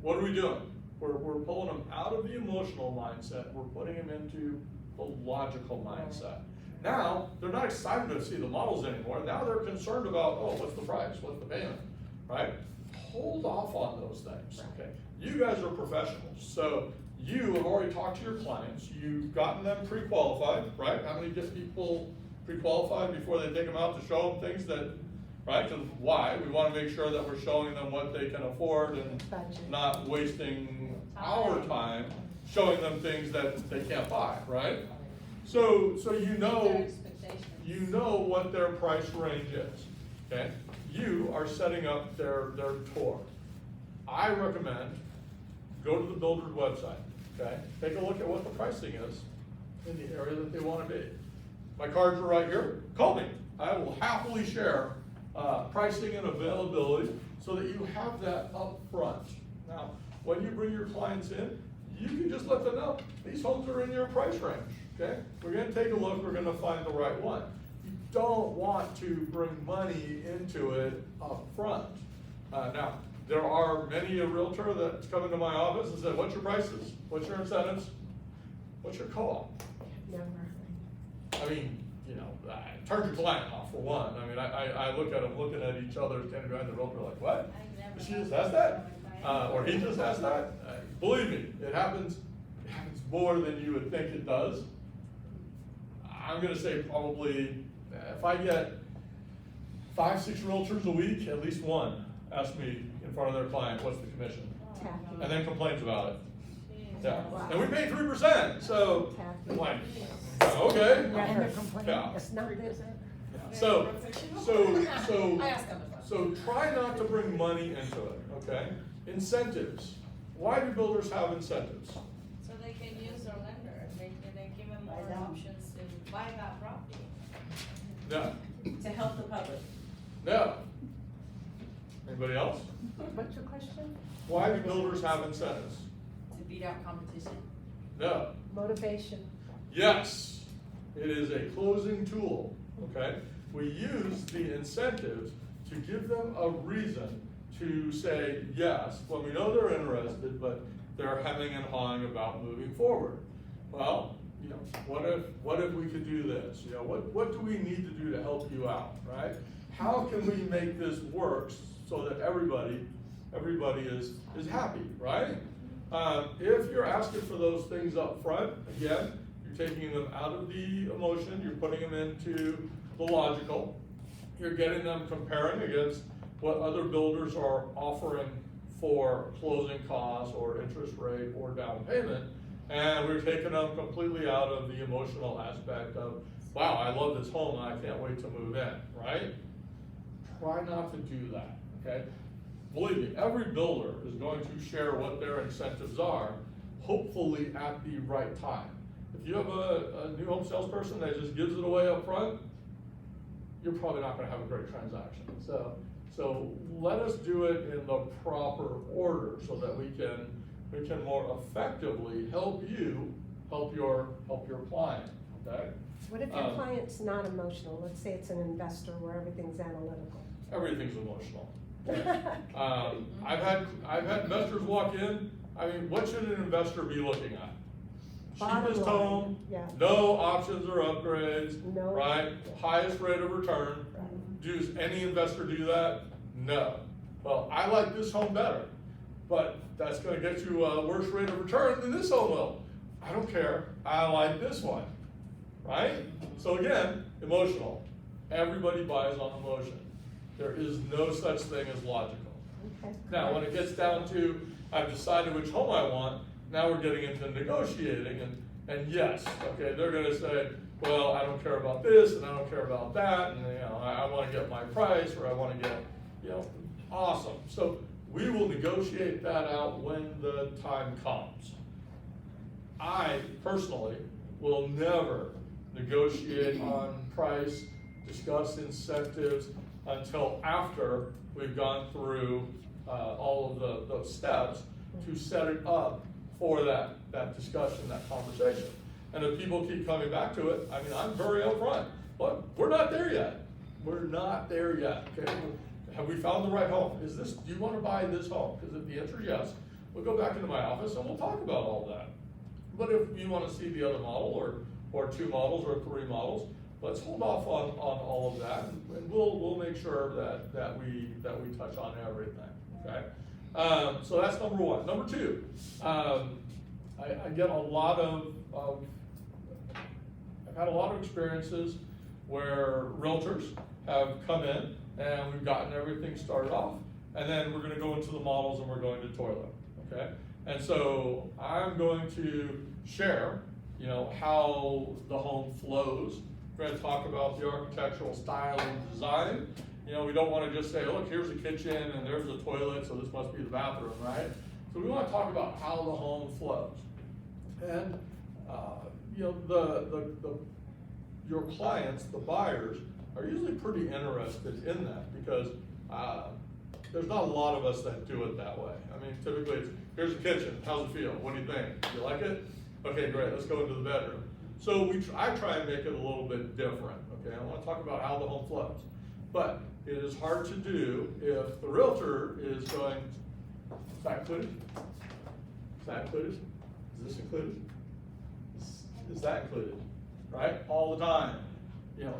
Speaker 15: What are we doing? We're pulling them out of the emotional mindset. We're putting them into the logical mindset. Now, they're not excited to see the models anymore. Now they're concerned about, oh, what's the price? What's the payment? Right? Hold off on those things, okay? You guys are professionals, so you have already talked to your clients. You've gotten them pre-qualified, right? How many get people pre-qualified before they take them out to show them things that, right? Because why? We want to make sure that we're showing them what they can afford and not wasting our time showing them things that they can't buy, right? So you know what their price range is, okay? You are setting up their tour. I recommend go to the builder's website, okay? Take a look at what the pricing is in the area that they want to be. My cards are right here. Call me. I will happily share pricing and availability so that you have that up front. Now, when you bring your clients in, you can just let them know these homes are in your price range, okay? We're gonna take a look, we're gonna find the right one. You don't want to bring money into it up front. Now, there are many a realtor that's come into my office and said, what's your prices? What's your incentives? What's your co-op?
Speaker 2: Never.
Speaker 15: I mean, you know, turn your client off for one. I mean, I look at them looking at each other, standing behind the realtor like, what? She just asked that? Or he just asked that? Believe me, it happens more than you would think it does. I'm gonna say probably, if I get 5-6 realtors a week, at least one asks me in front of their client, what's the commission? And then complains about it. Yeah, and we pay 3%, so, I'm like, okay.
Speaker 8: Yeah, and they're complaining,
Speaker 15: Yeah.
Speaker 8: it's not this.
Speaker 15: So try not to bring money into it, okay? Incentives. Why do builders have incentives?
Speaker 6: So they can use their lender, they give them more options to buy that property.
Speaker 15: No,
Speaker 6: To help the public.
Speaker 15: no. Anybody else?
Speaker 2: What's your question?
Speaker 15: Why do builders have incentives?
Speaker 6: To beat out competition.
Speaker 15: No.
Speaker 2: Motivation.
Speaker 15: Yes, it is a closing tool, okay? We use the incentives to give them a reason to say yes, when we know they're interested, but they're hemming and hawing about moving forward. well, you know, what if we could do this? You know, what do we need to do to help you out, right? How can we make this work so that everybody is happy, right? If you're asking for those things up front, again, you're taking them out of the emotion, you're putting them into the logical, you're getting them comparing against what other builders are offering for closing costs or interest rate or down payment, and we're taking them completely out of the emotional aspect of, wow, I love this home and I can't wait to move in, right? Try not to do that, okay? Believe me, every builder is going to share what their incentives are, hopefully at the right time. If you have a new home salesperson that just gives it away up front, you're probably not gonna have a great transaction. So let us do it in the proper order so that we can more effectively help you, help your client, okay?
Speaker 2: What if your client's not emotional? Let's say it's an investor where everything's analytical.
Speaker 15: Everything's emotional. I've had investors walk in. I mean, what should an investor be looking at? Cheapest home,
Speaker 2: yeah.
Speaker 15: no options or upgrades,
Speaker 2: No.
Speaker 15: right? Highest rate of return. Does any investor do that? No. Well, I like this home better, but that's gonna get you a worse rate of return than this home will. I don't care, I like this one, right? So again, emotional. Everybody buys on emotion. There is no such thing as logical.
Speaker 2: Okay.
Speaker 15: Now, when it gets down to, I've decided which home I want, now we're getting into negotiating, and yes, okay, they're gonna say, well, I don't care about this, and I don't care about that, and you know, I wanna get my price, or I wanna get, you know, awesome. So we will negotiate that out when the time comes. I personally will never negotiate on price, discuss incentives, until after we've gone through all of those steps to set it up for that discussion, that conversation. And if people keep coming back to it, I mean, I'm very upfront. Look, we're not there yet. We're not there yet, okay? Have we found the right home? Do you want to buy this home? Because if the answer is yes, we'll go back into my office and we'll talk about all that. But if you want to see the other model, or two models, or three models, let's hold off on all of that, and we'll make sure that we touch on everything, okay? So that's number one. Number two, I get a lot of I've had a lot of experiences where realtors have come in and we've gotten everything started off, and then we're gonna go into the models and we're going to toilet, okay? And so I'm going to share, you know, how the home flows. We're gonna talk about the architectural style and design. You know, we don't wanna just say, look, here's the kitchen and there's the toilet, so this must be the bathroom, right? So we wanna talk about how the home flows. And, you know, your clients, the buyers, are usually pretty interested in that because there's not a lot of us that do it that way. I mean, typically it's, here's the kitchen, how's it feel? What do you think? You like it? Okay, great, let's go into the bedroom. So I try and make it a little bit different, okay? I wanna talk about how the home flows. But it is hard to do if the realtor is going, is that included? Is that included? Is this included? Is that included? Right? All the time. You know,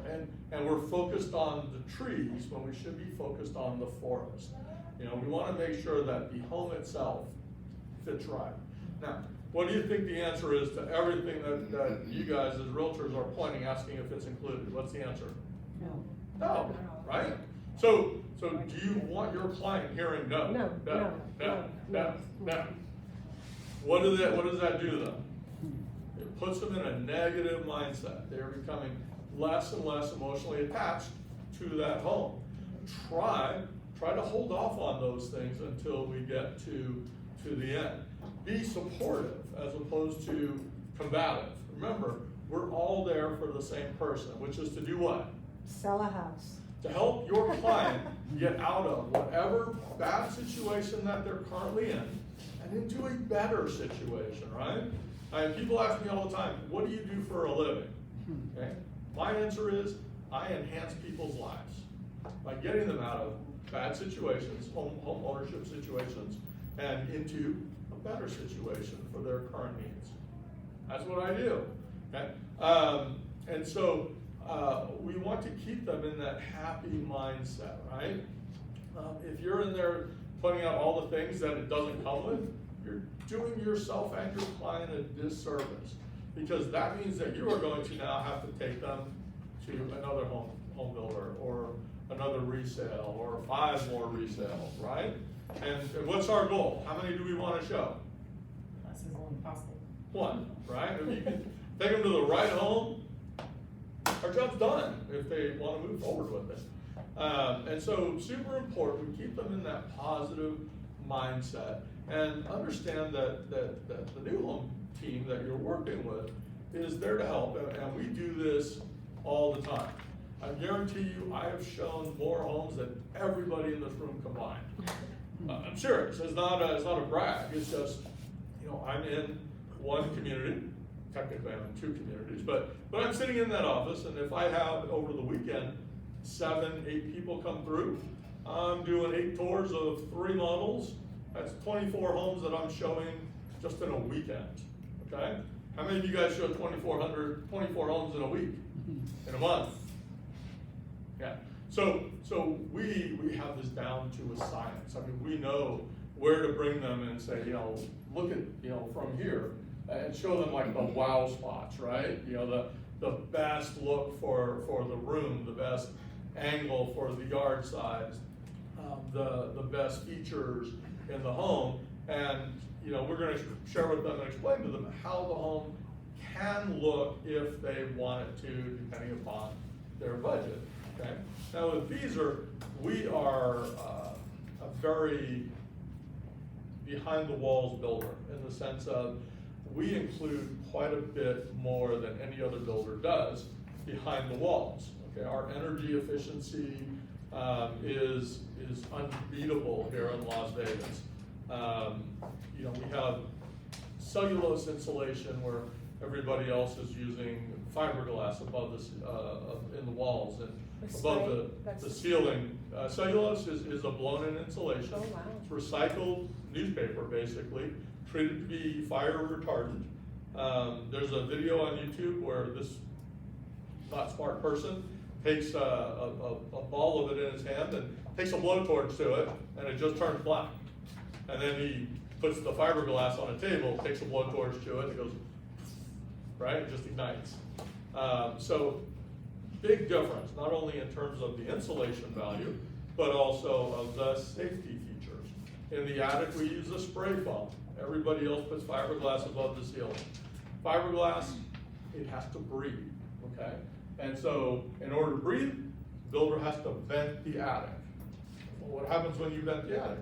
Speaker 15: and we're focused on the trees when we should be focused on the forest. You know, we wanna make sure that the home itself fits right. Now, what do you think the answer is to everything that you guys as realtors are pointing, asking if it's included? What's the answer?
Speaker 2: No.
Speaker 15: No, right? So do you want your client hearing no?
Speaker 2: No, no,
Speaker 15: No.
Speaker 2: no.
Speaker 15: What does that do to them? It puts them in a negative mindset. They're becoming less and less emotionally attached to that home. Try to hold off on those things until we get to the end. Be supportive as opposed to combative. Remember, we're all there for the same person, which is to do what?
Speaker 2: Sell a house.
Speaker 15: To help your client get out of whatever bad situation that they're currently in and into a better situation, right? And people ask me all the time, what do you do for a living? Okay? My answer is, I enhance people's lives by getting them out of bad situations, home ownership situations, and into a better situation for their current needs. That's what I do, okay? And so, we want to keep them in that happy mindset, right? If you're in there pointing out all the things that it doesn't come with, you're doing yourself and your client a disservice. Because that means that you are going to now have to take them to another home builder, or another resale, or 5 more resales, right? And what's our goal? How many do we want to show?
Speaker 6: Less is only possible.
Speaker 15: 1, right? If you can take them to the right home, our job's done if they want to move forward with it. And so, super important, we keep them in that positive mindset, and understand that the new home team that you're working with is there to help, and we do this all the time. I guarantee you, I have shown more homes than everybody in this room combined. I'm serious. It's not a brag. It's just, I'm in one community. Technically, I'm in 2 communities, but I'm sitting in that office, and if I have over the weekend 7, 8 people come through, I'm doing 8 tours of 3 models. That's 24 homes that I'm showing just in a weekend. Okay? How many of you guys show 24 homes in a week? In a month? Yeah. So we have this down to a science. I mean, we know where to bring them and say, look at, from here, and show them like the wow spots, right? The best look for the room, the best angle for the yard size, the best features in the home, and we're going to share with them and explain to them how the home can look if they want it to, depending upon their budget. Okay. Now with these we are a very behind the walls builder, in the sense of we include quite a bit more than any other builder does behind the walls. Okay, our energy efficiency is unbeatable here in Las Vegas. We have cellulose insulation where everybody else is using fiberglass above in the walls and above the ceiling. Cellulose is a blown-in insulation.
Speaker 2: Oh, wow.
Speaker 15: It's recycled newspaper, basically, treated to be fire retardant. There's a video on YouTube where this not smart person takes a ball of it in his hand and takes a blowtorch to it, and it just turns black. And then he puts the fiberglass on a table, takes a blowtorch to it, and it goes, right? It just ignites. So big difference, not only in terms of the insulation value, but also of the safety features. In the attic, we use a spray foam. Everybody else puts fiberglass above the ceiling. Fiberglass, it has to breathe, okay? And so, in order to breathe, the builder has to vent the attic. Well, what happens when you vent the attic?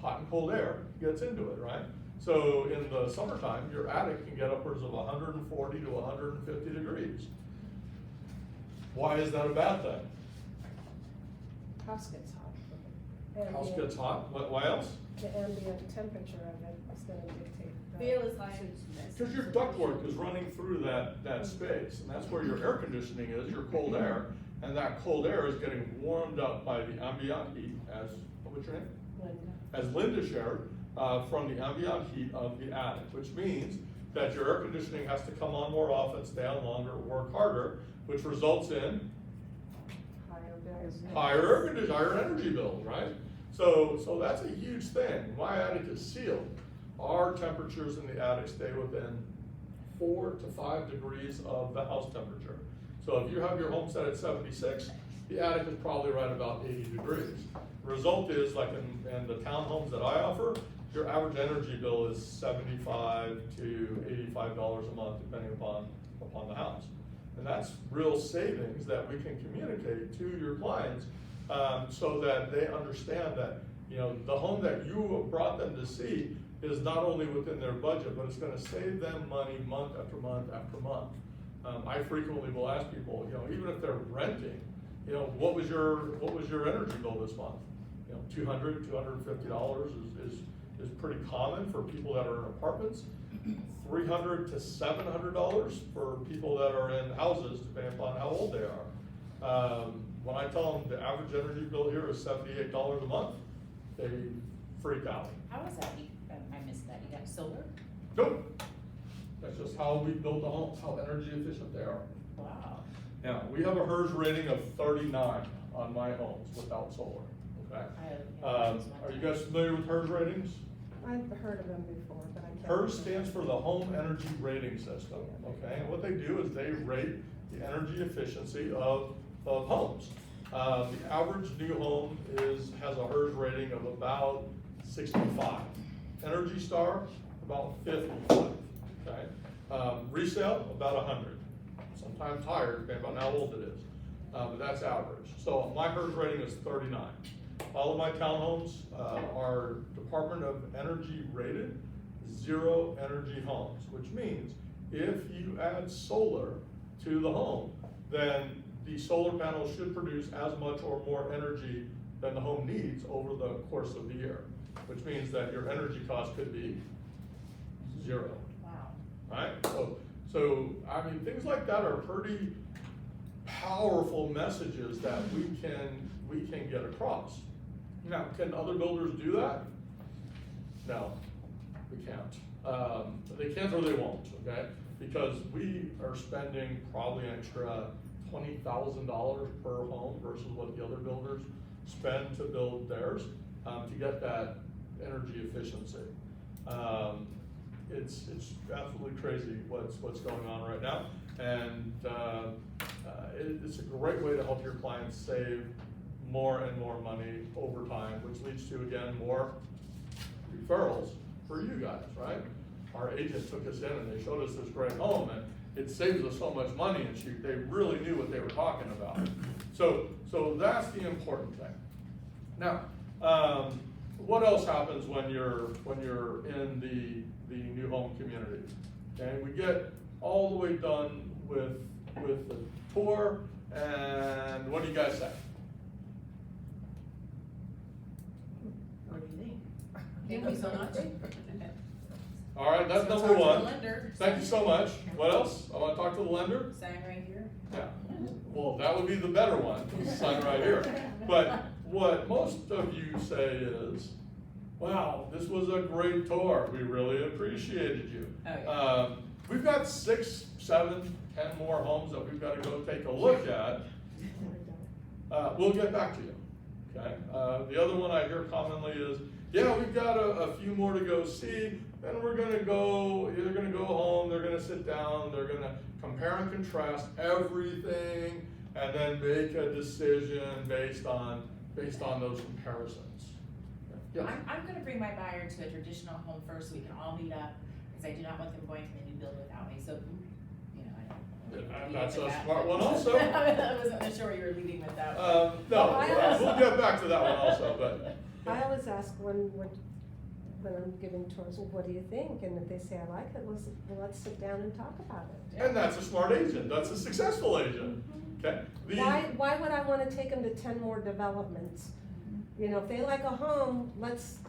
Speaker 15: Hot and cold air gets into it, right? So in the summertime, your attic can get upwards of 140 to 150 degrees. Why is that a bad thing?
Speaker 2: House gets hot.
Speaker 15: House gets hot, why else?
Speaker 2: The ambient temperature of it is gonna dictate.
Speaker 6: Feel is high.
Speaker 15: Because your ductwork is running through that space, and that's where your air conditioning is, your cold air, and that cold air is getting warmed up by the ambient heat, what's your name?
Speaker 2: Linda.
Speaker 15: As Linda shared, from the ambient heat of the attic, which means that your air conditioning has to come on more often, stay on longer, work harder, which results in higher energy bills, right? So that's a huge thing. My attic is sealed. Our temperatures in the attic stay within 4 to 5 degrees of the house temperature. So if you have your home set at 76, the attic is probably right about 80 degrees. The result is, like in the townhomes that I offer, your average energy bill is $75 to $85 a month, depending upon the house. And that's real savings that we can communicate to your clients, so that they understand that the home that you brought them to see is not only within their budget, but it's going to save them money month after month after month. I frequently will ask people, even if they're renting, what was your energy bill this month? $200, $250 is pretty common for people that are in apartments. $300 to $700 for people that are in houses, depending upon how old they are. When I tell them the average energy bill here is $78 a month, they freak out.
Speaker 6: How is that? I missed that. You got solar?
Speaker 15: Nope. just how we built the homes, how energy efficient they are.
Speaker 6: Wow.
Speaker 15: Now, we have a HERS rating of 39 on my homes without solar, okay? Are you guys familiar with HERS ratings?
Speaker 2: I've heard of them before, but I can't.
Speaker 15: HERS stands for the Home Energy Rating System, okay? And what they do is they rate the energy efficiency of homes. The average new home has a HERS rating of about 65. Energy Star, about 55, okay? Resale, about 100. Sometimes higher, depending on how old it is, but that's average. So my HERS rating is 39. All of my townhomes are Department of Energy rated 0 energy homes, which means if you add solar to the home, then the solar panel should produce as much or more energy than the home needs over the course of the year, which means that your energy cost could be 0.
Speaker 6: Wow.
Speaker 15: Right? So I mean, things like that are pretty powerful messages that we can get across. Now, can other builders do that? No, we can't. They can't or they won't, okay? Because we are spending probably an extra $20,000 per home versus what the other builders spend to build theirs to get that energy efficiency. It's absolutely crazy what's going on right now, and it's a great way to help your clients save more and more money over time, which leads to, again, more referrals for you guys, right? Our agent took us in and they showed us this great home, and it saves us so much money, and they really knew what they were talking about. So that's the important thing. Now, what else happens when you're in the new home community? Okay, we get all the way done with the tour, and what do you guys say?
Speaker 6: What do you think? Thank you so much.
Speaker 15: All right, that's
Speaker 6: So
Speaker 15: number
Speaker 6: talk to
Speaker 15: one.
Speaker 6: the lender.
Speaker 15: Thank you so much. What else? I want to talk to the lender.
Speaker 6: Sign right here.
Speaker 15: Yeah. Well, that would be the better one. Sign right here. But what most of you say is, "Wow, this was a great tour. We really appreciated you."
Speaker 6: Oh, yeah.
Speaker 15: We've got 6, 7, 10 more homes that we've got to go take a look at. We'll get back to you. Okay. The other one I hear commonly is, "Yeah, we've got a few more to go see. Then we're gonna go. They're gonna go home. They're gonna sit down. They're gonna compare and contrast everything, and then make a decision based on those comparisons." Yeah.
Speaker 6: I'm gonna bring my buyer to a traditional home first so we can all meet up, because I do not want them going to the new build without me, so, you know, I don't.
Speaker 15: And that's a
Speaker 6: that.
Speaker 15: smart one also.
Speaker 6: I wasn't sure where you were leading with that.
Speaker 15: No, we'll get back to that one also, but.
Speaker 2: I always ask when I'm giving tours, well, what do you think? And if they say, I like it, let's sit down and talk about it.
Speaker 15: And that's a smart agent, that's a successful agent, okay?
Speaker 2: Why would I wanna take them to 10 more developments? You know, if they like a home, let's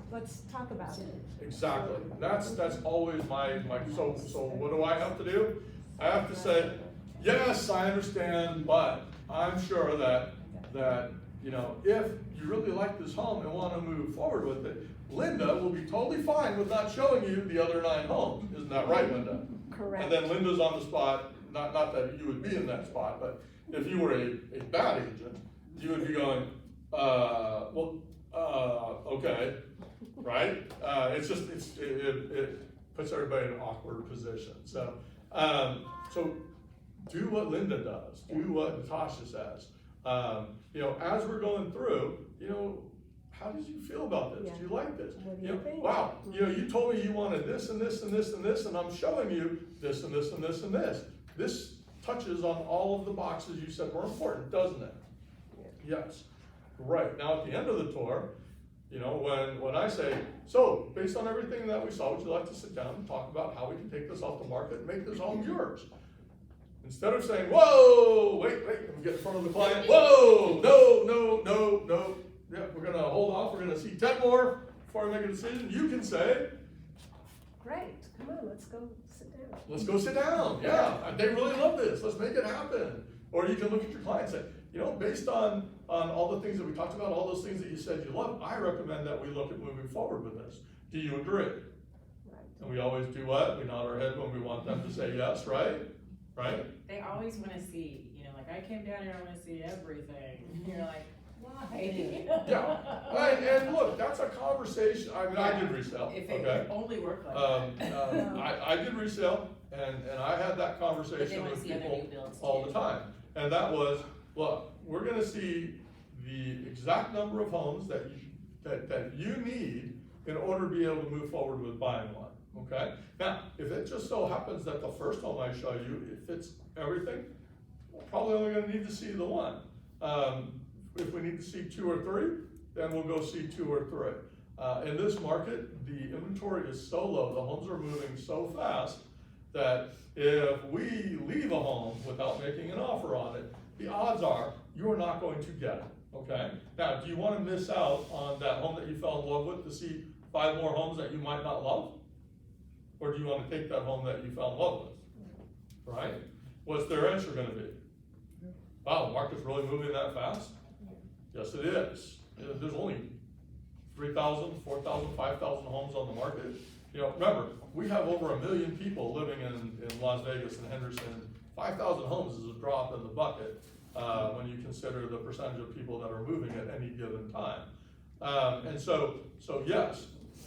Speaker 2: talk about it.
Speaker 15: Exactly, that's always my, so what do I have to do? I have to say, yes, I understand, but I'm sure that, you know, if you really like this home and wanna move forward with it, Linda will be totally fine with not showing you the other 9 homes, isn't that right, Linda?
Speaker 2: Correct.
Speaker 15: And then Linda's on the spot, not that you would be in that spot, but if you were a bad agent, you would be going, okay, right? It puts everybody in an awkward position. So do what Linda does, do what Natasha says. You know, as we're going through, you know, how did you feel about this?
Speaker 2: Yeah.
Speaker 15: Do you like this?
Speaker 2: What do you think?
Speaker 15: Wow, you know, you told me you wanted this and this and this and this, and I'm showing you this and this and this and this. This touches on all of the boxes you said were important, doesn't it? Yeah. Yes. Right. Now at the end of the tour, you know, when I say, so based on everything that we saw, would you like to sit down and talk about how we can take this off the market and make this home yours? Instead of saying, whoa, wait, and get in front of the client, whoa, no. Yeah, we're gonna hold off, we're gonna see 10 more before we make a decision. You can say,
Speaker 2: Great, come on, let's go sit down.
Speaker 15: let's go sit down, yeah, they really love this, let's make it happen. Or you can look at your client and say, you know, based on all the things that we talked about, all those things that you said you love, I recommend that we look at moving forward with this. Do you agree?
Speaker 2: Right.
Speaker 15: And we always do what? We nod our head when we want them to say yes, right? Right?
Speaker 6: They always wanna see, you know, like, I came down here, I wanna see everything, and you're like, why?
Speaker 15: Yeah, and look, that's a conversation, I mean, I did resell,
Speaker 6: If it
Speaker 15: okay?
Speaker 6: could only work like that.
Speaker 15: I did resell, and I had that
Speaker 6: But they
Speaker 15: conversation
Speaker 6: wanna
Speaker 15: with
Speaker 6: see other
Speaker 15: people
Speaker 6: new builds
Speaker 15: all
Speaker 6: too.
Speaker 15: the time. And that was, look, we're gonna see the exact number of homes that you need in order to be able to move forward with buying one, okay? Now, if it just so happens that the first home I show you, it fits everything, we're probably only gonna need to see the one. If we need to see 2 or 3, then we'll go see 2 or 3. In this market, the inventory is so low, the homes are moving so fast, that if we leave a home without making an offer on it, the odds are you're not going to get it, okay? Now, do you wanna miss out on that home that you fell in love with to see 5 more homes that you might not love? Or do you wanna take that home that you fell in love with, right? What's their answer gonna be? Wow, the market's really moving that fast? Yes, it is. There's only 3,000, 4,000, 5,000 homes on the market. You know, remember, we have over 1 million people living in Las Vegas and Henderson. 5,000 homes is a drop in the bucket when you consider the percentage of people that are moving at any given time. And so yes,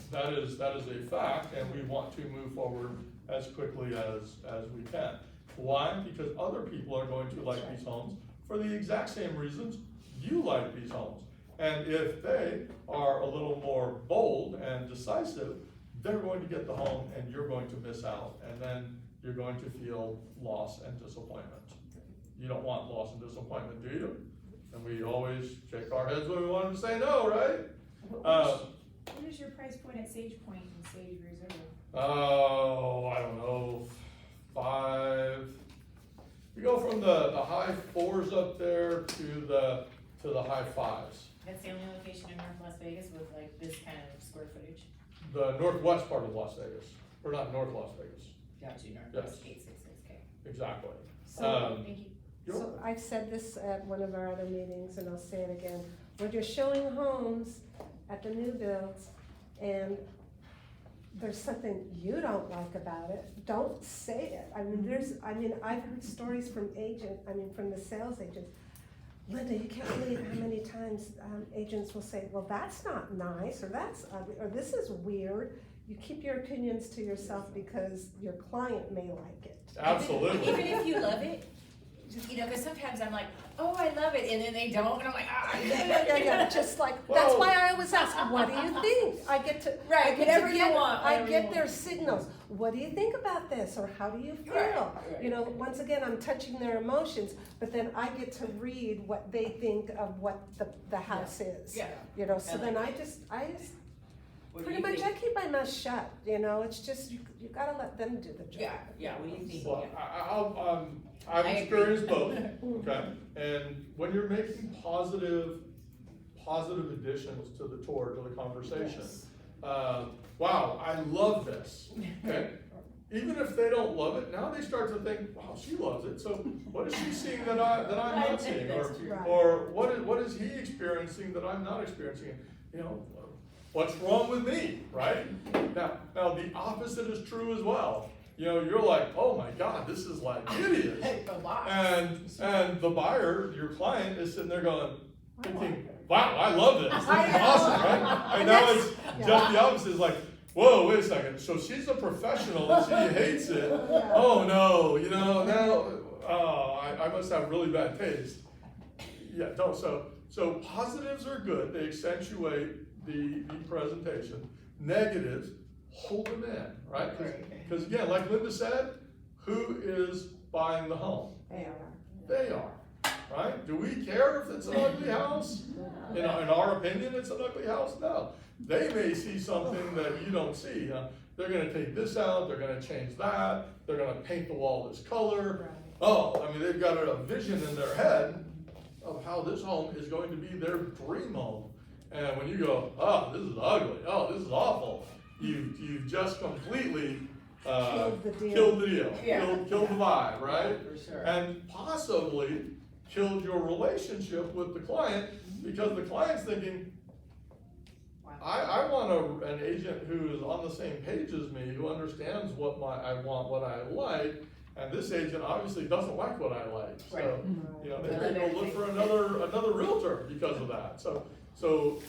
Speaker 15: that is a fact, and we want to move forward as quickly as we can. Why? Because other people are going to like these homes for the exact same reasons you like these homes. And if they are a little more bold and decisive, they're going to get the home and you're going to miss out. And then you're going to feel loss and disappointment. You don't want loss and disappointment, do you? And we always shake our heads when we want them to say no, right?
Speaker 16: What is your price point at Sage Point and Sage Reserve?
Speaker 15: Oh, I don't know, 5. We go from the high 4s up there to the high 5s.
Speaker 6: That's the only location in North Las Vegas with like this kind of square footage?
Speaker 15: The northwest part of Las Vegas, or not North Las Vegas.
Speaker 6: Got you,
Speaker 15: Yes.
Speaker 6: Northwest 866K.
Speaker 15: Exactly.
Speaker 2: Thank you. So I've said this at one of our other meetings, and I'll say it again. When you're showing homes at the new builds, and there's something you don't like about it, don't say it. I've heard stories from from the sales agents. Linda, you can't believe how many times agents will say, well, that's not nice, or that's ugly, or this is weird. You keep your opinions to yourself because your client may like it.
Speaker 15: Absolutely.
Speaker 6: Even if you love it, you know, because sometimes I'm like, oh, I love it, and then they don't, and I'm like, ah.
Speaker 2: Yeah, just like, that's why I always ask, what do you think? I get to,
Speaker 6: Right, whatever you want,
Speaker 2: I
Speaker 6: whatever you
Speaker 2: get
Speaker 6: want.
Speaker 2: their signals. What do you think about this, or how do you feel?
Speaker 6: Right.
Speaker 2: You know, once again, I'm touching their emotions, but then I get to read what they think of what the house is.
Speaker 6: Yeah.
Speaker 2: You know, so
Speaker 6: And
Speaker 2: then
Speaker 6: like-
Speaker 2: I just,
Speaker 6: What do
Speaker 2: pretty
Speaker 6: you
Speaker 2: much
Speaker 6: think?
Speaker 2: I keep my mouth shut, you know, it's just, you gotta let them do the job.
Speaker 6: Yeah, what do you think?
Speaker 15: Well, I've
Speaker 6: I agree.
Speaker 15: experienced both, okay? And when you're making positive additions to the tour, to the conversation, wow, I love this, okay? Even if they don't love it, now they start to think, wow, she loves it, so what is she seeing that I'm not seeing?
Speaker 6: That's true.
Speaker 15: Or what is he experiencing that I'm not experiencing? You know, what's wrong with me, right? Now the opposite is true as well. You know, you're like, oh my God, this is like hideous. And the buyer, your client, is sitting there going, thinking, wow, I love this. This is awesome, right? And now it's just the opposite. It's like, whoa, wait a second. So she's a professional and she hates it. Oh no, you know, now, I must have really bad taste. Yeah, don't. So positives are good. They accentuate the presentation. Negatives, hold them in, right? Because again, like Linda said, who is buying the home? They are, right? Do we care if it's an ugly house? In our opinion, it's an ugly house? No. They may see something that you don't see. They're gonna take this out, they're gonna change that, they're gonna paint the wall this color. Oh, I mean, they've got a vision in their head of how this home is going to be their dream home. And when you go, oh, this is ugly, oh, this is awful, you've just completely killed the deal, killed the vibe, right?
Speaker 6: For sure.
Speaker 15: And possibly killed your relationship with the client because the client's thinking,
Speaker 6: Wow.
Speaker 15: I want an agent who is on the same page as me, who understands what I want, what I like, and this agent obviously doesn't like what I like. So, you know, they may go look for another realtor because of that. So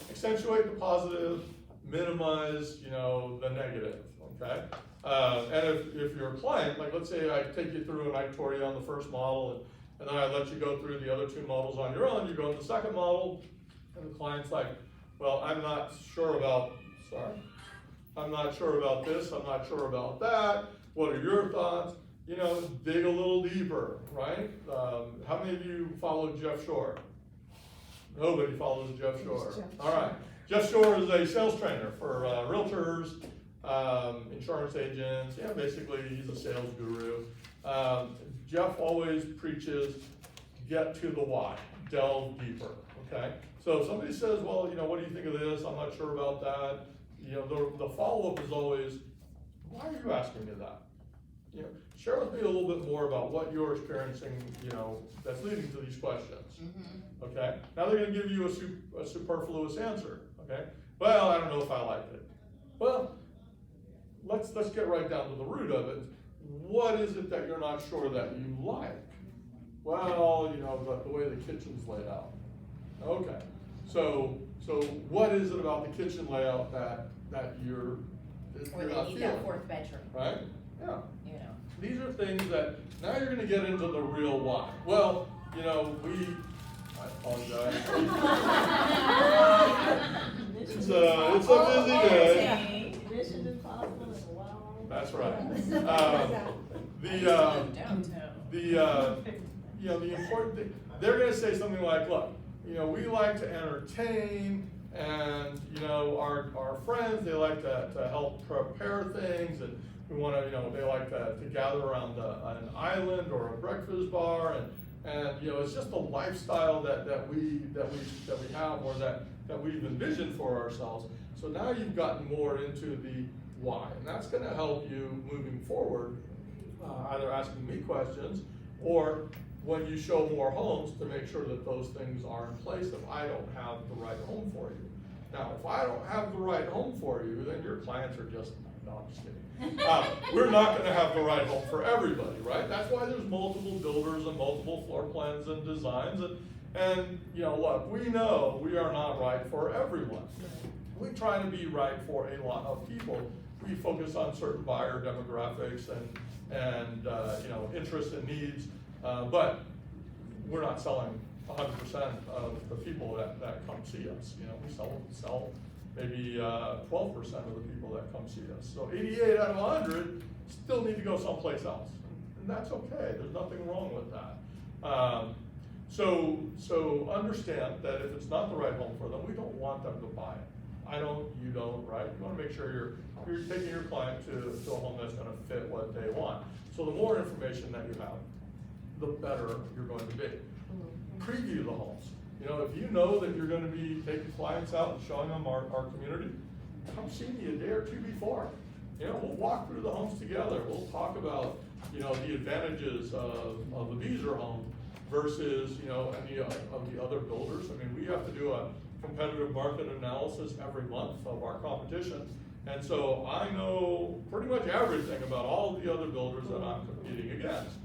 Speaker 15: accentuate the positive, minimize, you know, the negative, okay? And if you're a client, like let's say I take you through and I tour you on the first model and then I let you go through the other two models on your own, you go to the second model, and the client's like, well, I'm not sure about this, I'm not sure about that, what are your thoughts? You know, dig a little deeper, right? How many of you follow Jeff Shore? Nobody follows Jeff Shore. All right, Jeff Shore is a sales trainer for realtors, insurance agents, yeah, basically he's a sales guru. Jeff always preaches, get to the why, delve deeper, okay? So if somebody says, well, you know, what do you think of this? I'm not sure about that. You know, the follow-up is always, why are you asking me that? You know, share with me a little bit more about what you're experiencing, you know, that's leading to these questions. Okay? Now they're gonna give you a superfluous answer, okay? Well, I don't know if I liked it. Well, let's get right down to the root of it. What is it that you're not sure that you like? Well, you know, the way the kitchen's laid out. Okay, so what is it about the kitchen layout that you're not
Speaker 6: need
Speaker 15: feeling?
Speaker 6: that fourth bedroom.
Speaker 15: Right? Yeah.
Speaker 6: You know.
Speaker 15: These are things that now you're going to get into the real why. Well, you know, I apologize. It's a busy day.
Speaker 8: Mission impossible is wow.
Speaker 15: That's right. You know, the important thing, they're gonna say something like, look, you know, we like to entertain, and, you know, our friends, they like to help prepare things, and we wanna, you know, they like to gather around an island or a breakfast bar, and you know, it's just a lifestyle that we have, or that we've envisioned for ourselves. So now you've gotten more into the why, and that's gonna help you moving forward, either asking me questions, or when you show more homes, to make sure that those things are in place if I don't have the right home for you. Now, if I don't have the right home for you, then your clients are just, no, I'm just kidding. We're not gonna have the right home for everybody, right? That's why there's multiple builders and multiple floor plans and designs, and you know, look, we know we are not right for everyone. We try to be right for a lot of people. We focus on certain buyer demographics and you know, interests and needs, but we're not selling 100% of the people that come see us. You know, we sell maybe 12% of the people that come see us. So 88 out of 100 still need to go someplace else, and that's okay. There's nothing wrong with that. So understand that if it's not the right home for them, we don't want them to buy it. I don't, you don't, right? You want to make sure you're taking your client to a home that's going to fit what they want. So the more information that you have, the better you're going to be. Preview the homes. You know, if you know that you're going to be taking clients out and showing them our community, come see me a day or two before. You know, we'll walk through the homes together. We'll talk about, you know, the advantages of the Beazer home versus, you know, any of the other builders. I mean, we have to do a competitive market analysis every month of our competition. And so I know pretty much everything about all of the other builders that I'm competing against.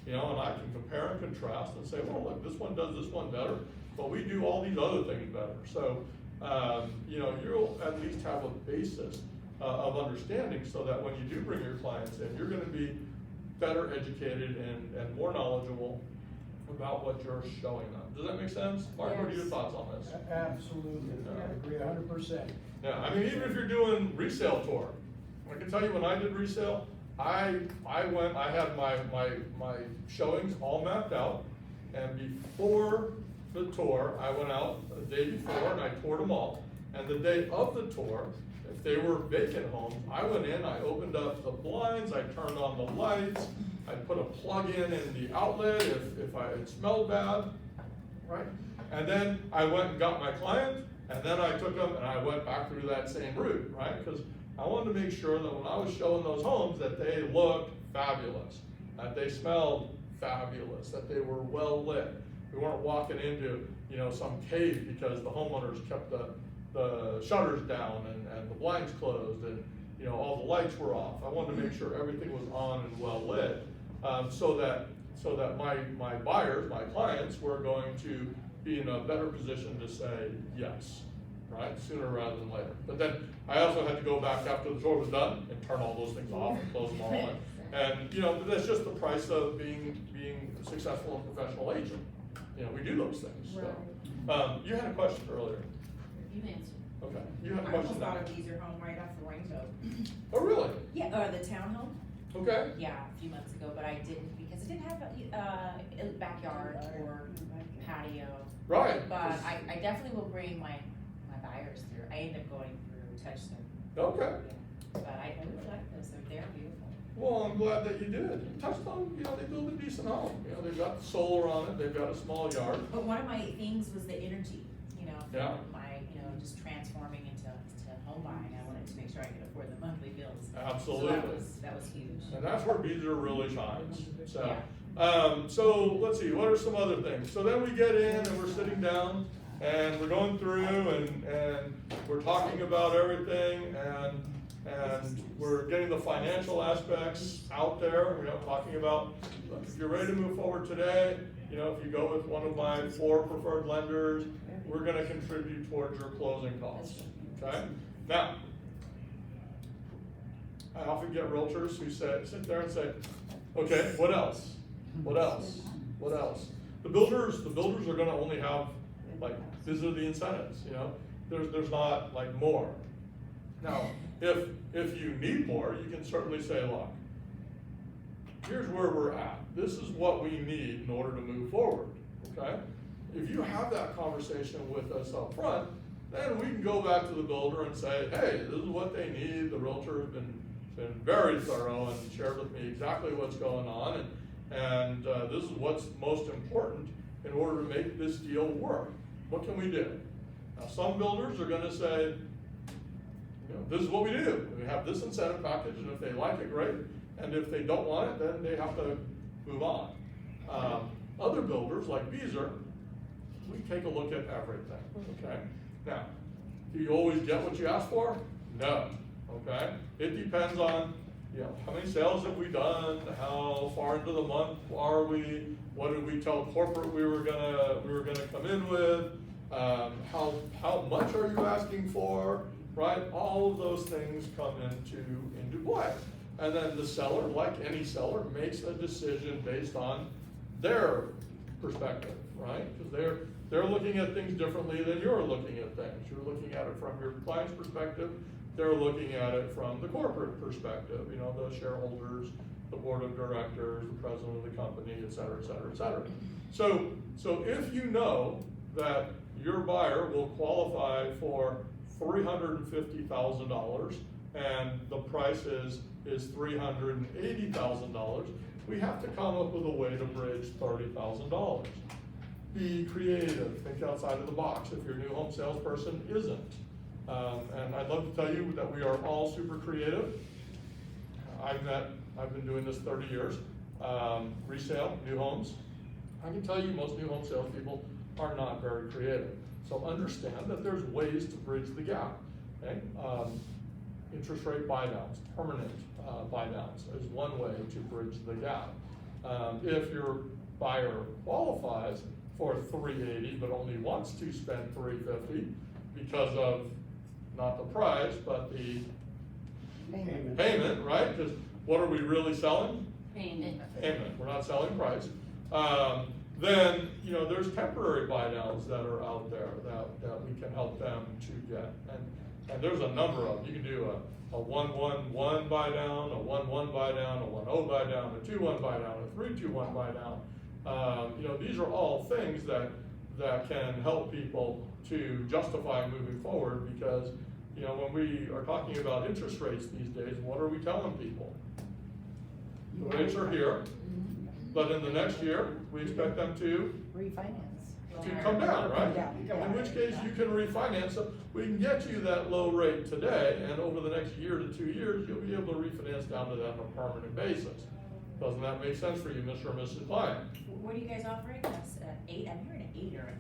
Speaker 15: You know, and I can compare and contrast and say, well, look, this one does this one better, but we do all these other things better. So, you know, you'll at least have a basis of understanding, so that when you do bring your clients in, you're going to be better educated and more knowledgeable about what you're showing them. Does that make sense? Mark, what are your thoughts on this?
Speaker 4: Absolutely, I agree 100%.
Speaker 15: Yeah, I mean, even if you're doing resale tour, I can tell you when I did resale, I had my showings all mapped out, and before the tour, I went out the day before and I toured them all. And the day of the tour, if they were vacant homes, I went in, I opened up the blinds, I turned on the lights, I put a plug in the outlet if it smelled bad, right? And then I went and got my client, and then I took them and I went back through that same route, right? Because I wanted to make sure that when I was showing those homes that they looked fabulous, that they smelled fabulous, that they were well lit. We weren't walking into, you know, some cave because the homeowners kept the the shutters down and the blinds closed and, you know, all the lights were off. I wanted to make sure everything was on and well lit, so that my buyers, my clients, were going to be in a better position to say yes, right, sooner rather than later. But then I also had to go back after the tour was done and turn all those things off and close them all. And you know, that's just the price of being a successful and professional agent. You know, we do those things. So, you had a question earlier.
Speaker 6: You answered.
Speaker 15: Okay, you had a
Speaker 6: I
Speaker 15: question.
Speaker 6: almost bought a Beezer home right off the rainbow.
Speaker 15: Oh, really?
Speaker 6: Yeah, the townhome.
Speaker 15: Okay.
Speaker 6: Yeah, a few months ago, but I didn't because it didn't have a backyard or patio.
Speaker 15: Right.
Speaker 6: But I definitely will bring my buyers through. I end up going through Touchstone.
Speaker 15: Okay.
Speaker 6: But I really like those. They're beautiful.
Speaker 15: Well, I'm glad that you did. Touchstone, you know, they build a decent home. You know, they've got solar on it. They've got a small yard.
Speaker 6: But one of my things was the energy. You know,
Speaker 15: Yeah.
Speaker 6: just transforming into home buying. I wanted to make sure I could afford the monthly bills.
Speaker 15: Absolutely.
Speaker 6: So that was huge.
Speaker 15: And that's where Beezer really shines. So,
Speaker 6: Yeah.
Speaker 15: so let's see, what are some other things? So then we get in and we're sitting down and we're going through and we're talking about everything and we're getting the financial aspects out there. You know, talking about, look, if you're ready to move forward today, you know, if you go with one of my 4 preferred lenders, we're gonna contribute towards your closing costs, okay? Now, I often get realtors who sit there and say, okay, what else? What else? What else? The builders are gonna only have, like, these are the incentives, you know? There's not, like, more. Now, if you need more, you can certainly say, look, here's where we're at. This is what we need in order to move forward, okay? If you have that conversation with us up front, then we can go back to the builder and say, hey, this is what they need. The realtor has been very thorough and shared with me exactly what's going on, and this is what's most important in order to make this deal work. What can we do? Now, some builders are gonna say, you know, this is what we do. We have this incentive package, and if they like it, great. And if they don't want it, then they have to move on. Other builders, like Beezer, we take a look at everything, okay? Now, do you always get what you ask for? No, okay? It depends on, you know, how many sales have we done? How far into the month are we? What did we tell corporate we were gonna come in with? How much are you asking for? Right? All of those things come into play. And then the seller, like any seller, makes a decision based on their perspective, right? Because they're looking at things differently than you're looking at things. You're looking at it from your client's perspective. They're looking at it from the corporate perspective, you know, the shareholders, the board of directors, the president of the company, et cetera, et cetera, et cetera. So if you know that your buyer will qualify for $350,000 and the price is $380,000, we have to come up with a way to bridge $30,000. Be creative, think outside of the box if your new home salesperson isn't. And I'd love to tell you that we are all super creative. I've been doing this 30 years, resale, new homes. I can tell you most new home salespeople are not very creative. So understand that there's ways to bridge the gap, okay? Interest rate buydowns, permanent buydowns is one way to bridge the gap. If your buyer qualifies for $380 but only wants to spend $350 because of not the price but the payment, right? Because what are we really selling? Payment. We're not selling price. Then, you know, there's temporary buydowns that are out there that we can help them to get. And there's a number of them. You can do a 1-1-1 buy down, a 1-1 buy down, a 1-0 buy down, a 2-1 buy down, a 3-2-1 buy down. You know, these are all things that can help people to justify moving forward because, you know, when we are talking about interest rates these days, what are we telling people? The rates are here, but in the next year, we expect them to
Speaker 6: refinance.
Speaker 15: To come down, right?
Speaker 6: Yeah.
Speaker 15: In which case you can refinance. So we can get you that low rate today, and over the next year to 2 years, you'll be able to refinance down to that on a permanent basis. Doesn't that make sense for you, Mr. or Mrs. Client?
Speaker 6: What are you guys offering? That's 8. I'm hearing an 8 or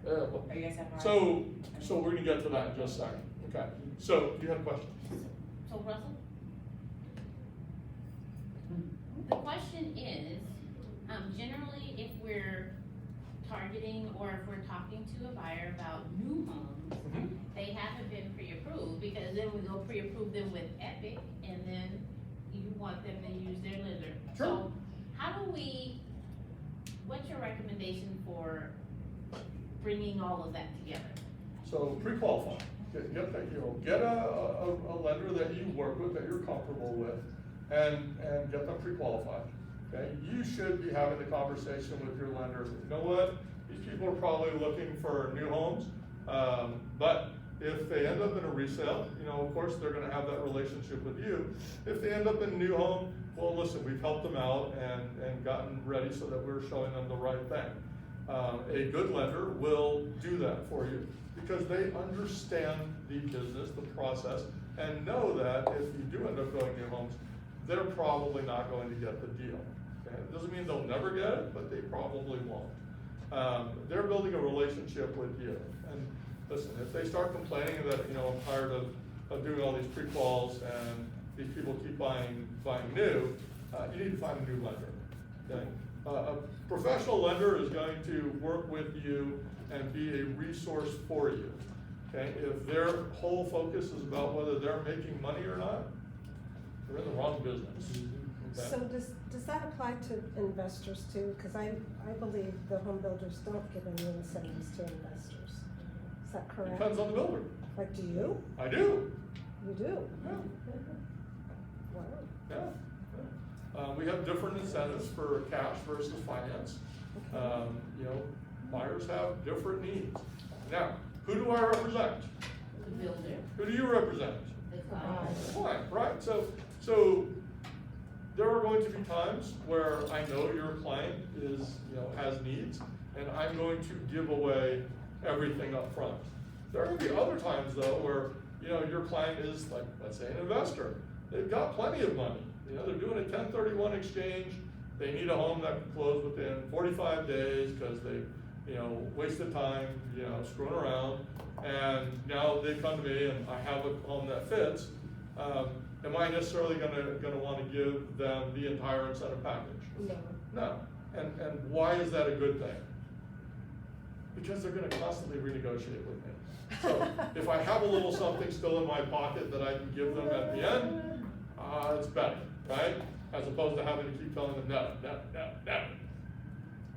Speaker 15: Well,
Speaker 6: Are you guys have?
Speaker 15: so we're gonna get to that in just a second, okay? So, you had a question?
Speaker 8: So Russell? The question is, generally if we're targeting or if we're talking to a buyer about new homes, they haven't been pre-approved, because then we go pre-approve them with Epic, and then you want them to use their lender.
Speaker 15: Sure.
Speaker 8: So how do we, what's your recommendation for bringing all of that together?
Speaker 15: So pre-qualify, get a lender that you work with, that you're comfortable with, and get them pre-qualified. Okay, you should be having the conversation with your lender. You know what? These people are probably looking for new homes, but if they end up in a resale, you know, of course, they're gonna have that relationship with you. If they end up in a new home, well, listen, we've helped them out and gotten ready so that we're showing them the right thing. A good lender will do that for you because they understand the business, the process, and know that if you do end up going new homes, they're probably not going to get the deal. Okay? It doesn't mean they'll never get it, but they probably won't. They're building a relationship with you. And listen, if they start complaining that, you know, I'm tired of doing all these pre-quals and these people keep buying new, you need to find a new lender. Okay? A professional lender is going to work with you and be a resource for you. Okay? If their whole focus is about whether they're making money or not, they're in the wrong business. Okay?
Speaker 2: So does that apply to investors too? Because I believe the home builders don't give any incentives to investors. Is that correct?
Speaker 15: Depends on the builder.
Speaker 2: Like, do you?
Speaker 15: I do.
Speaker 2: You do?
Speaker 15: Yeah.
Speaker 2: Wow.
Speaker 15: Yeah. We have different incentives for cash versus finance. You know, buyers have different needs. Now, who do I represent?
Speaker 8: The builder,
Speaker 15: Who do you represent?
Speaker 8: the client.
Speaker 15: Client, right? So there are going to be times where I know your client is, you know, has needs, and I'm going to give away everything up front. There are going to be other times though where, you know, your client is like, let's say, an investor. They've got plenty of money. You know, they're doing a 1031 exchange. They need a home that can close within 45 days because they, you know, wasted time, you know, screwing around. And now they come to me and I have a home that fits. Am I necessarily gonna want to give them the entire incentive package?
Speaker 2: No.
Speaker 15: No. And why is that a good thing? Because they're gonna constantly renegotiate with me. So if I have a little something still in my pocket that I can give them at the end, it's better, right? As opposed to having to keep telling them, no.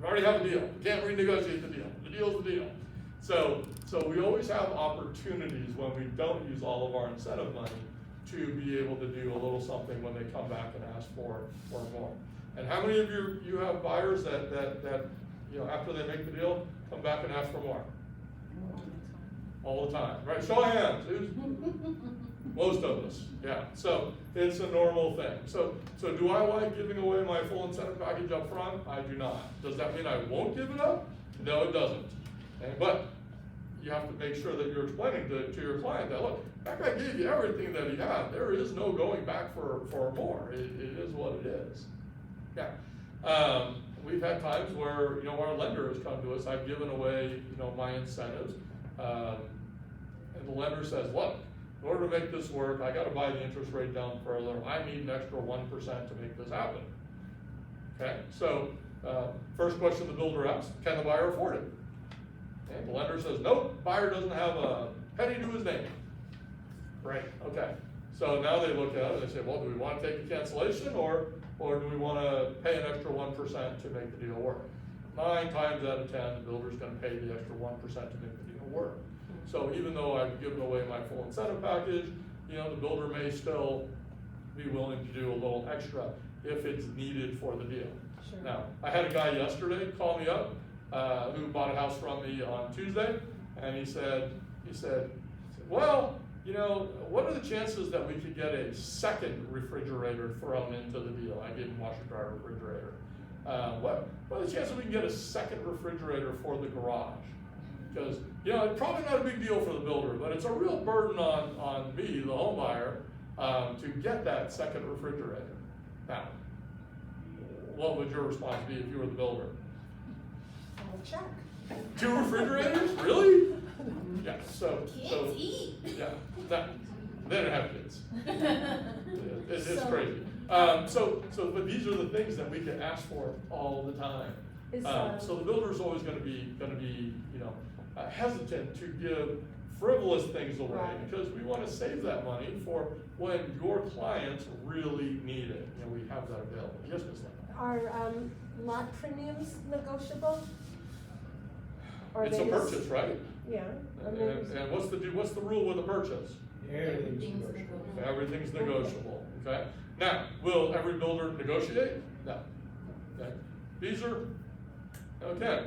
Speaker 15: We already have a deal. We can't renegotiate the deal. The deal's the deal. So we always have opportunities when we don't use all of our incentive money to be able to do a little something when they come back and ask for more. And how many of you have buyers that you know, after they make the deal, come back and ask for more? All the time, right? Show of hands. Most of us, yeah. So it's a normal thing. So do I like giving away my full incentive package up front? I do not. Does that mean I won't give it up? No, it doesn't. Okay? But you have to make sure that you're explaining to your client that, look, that guy gave you everything that he had. There is no going back for more. It is what it is. Yeah. We've had times where, you know, our lender has come to us. I've given away, you know, my incentives, and the lender says, look, in order to make this work, I got to buy the interest rate down further. I need an extra 1% to make this happen. Okay. So first question the builder asks: can the buyer afford it? And the lender says, nope, buyer doesn't have a penny to his name. Right, okay. So now they look at it and they say, well, do we want to take a cancellation or do we want to pay an extra 1% to make the deal work? 9 times out of 10, the builder's going to pay the extra 1% to make the deal work. So even though I've given away my full incentive package, you know, the builder may still be willing to do a little extra if it's needed for the deal.
Speaker 2: Sure.
Speaker 15: Now, I had a guy yesterday call me up who bought a house from me on Tuesday, and he said, well, you know, what are the chances that we could get a second refrigerator thrown into the deal? I didn't washer dryer refrigerator. What are the chances we can get a second refrigerator for the garage? Because, you know, it's probably not a big deal for the builder, but it's a real burden on me, the home buyer, to get that second refrigerator. Now, what would your response be if you were the builder?
Speaker 2: I'll check.
Speaker 15: 2 refrigerators? Really? Yeah, so.
Speaker 8: Kids eat.
Speaker 15: Yeah, they don't have kids. It's crazy. But these are the things that we can ask for all the time. So the builder's always gonna be, you know, hesitant to give frivolous things away because we wanna save that money for when your clients really need it. You know, we have that available. Yes, Ms. Lynn?
Speaker 2: Are lot premiums negotiable? Or
Speaker 15: It's a
Speaker 2: they just-
Speaker 15: purchase, right?
Speaker 2: Yeah.
Speaker 15: And what's the rule with a purchase?
Speaker 4: Everything's negotiable.
Speaker 15: Everything's negotiable, okay? Now, will every builder negotiate? No. Okay. These are, okay.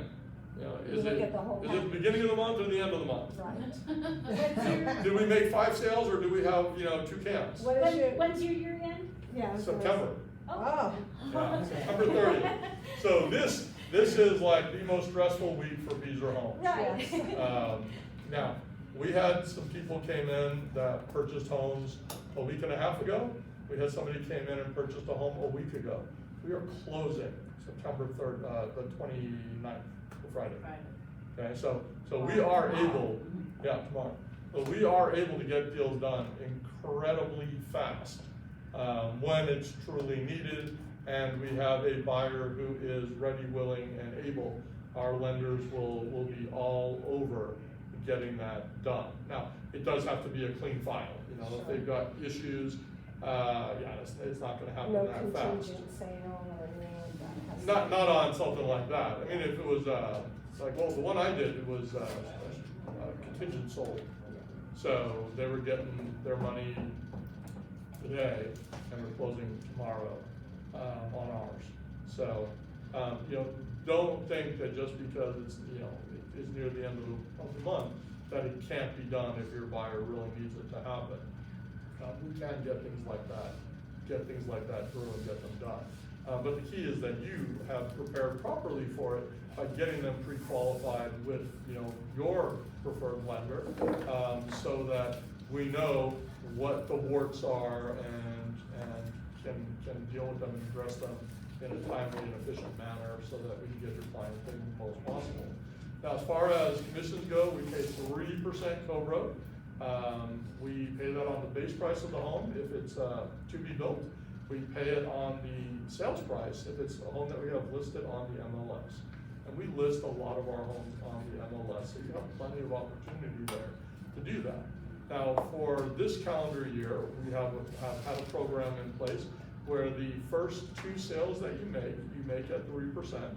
Speaker 15: You know, is
Speaker 2: look
Speaker 15: it
Speaker 2: at the whole
Speaker 15: the beginning of the month or the end of the month?
Speaker 2: Right.
Speaker 15: Did we make 5 sales or do we have, you know, 2 cans?
Speaker 5: When's your year end?
Speaker 2: Yeah.
Speaker 15: September.
Speaker 2: Oh.
Speaker 15: Yeah, September 30th. So this is like the most stressful week for Beezer Homes.
Speaker 5: Right.
Speaker 15: Now, we had some people came in that purchased homes a week and a half ago. We had somebody came in and purchased a home a week ago. We are closing September 3rd, the 29th, Friday. Okay, so we are able, tomorrow. So we are able to get deals done incredibly fast when it's truly needed, and we have a buyer who is ready, willing, and able. Our lenders will be all over getting that done. Now, it does have to be a clean file. You know, if they've got issues, it's not going to happen that fast.
Speaker 2: No contingent sale or anything like that.
Speaker 15: Not on something like that. I mean, if it was like, well, the one I did, it was contingent sold. So they were getting their money today, and we're closing tomorrow on ours. So, you know, don't think that just because it's, you know, it's near the end of the month, that it can't be done if your buyer really needs it to happen. We can get things like that through and get them done. But the key is that you have prepared properly for it by getting them pre-qualified with, you know, your preferred lender, so that we know what the warts are and can deal with them and address them in a timely and efficient manner so that we can get your client paid the most possible. Now, as far as commissions go, we pay 3% co-broke. We pay that on the base price of the home if it's to be built. We pay it on the sales price if it's a home that we have listed on the MLS. And we list a lot of our homes on the MLS, so you have plenty of opportunity there to do that. Now, for this calendar year, we have had a program in place where the first 2 sales that you make at 3%.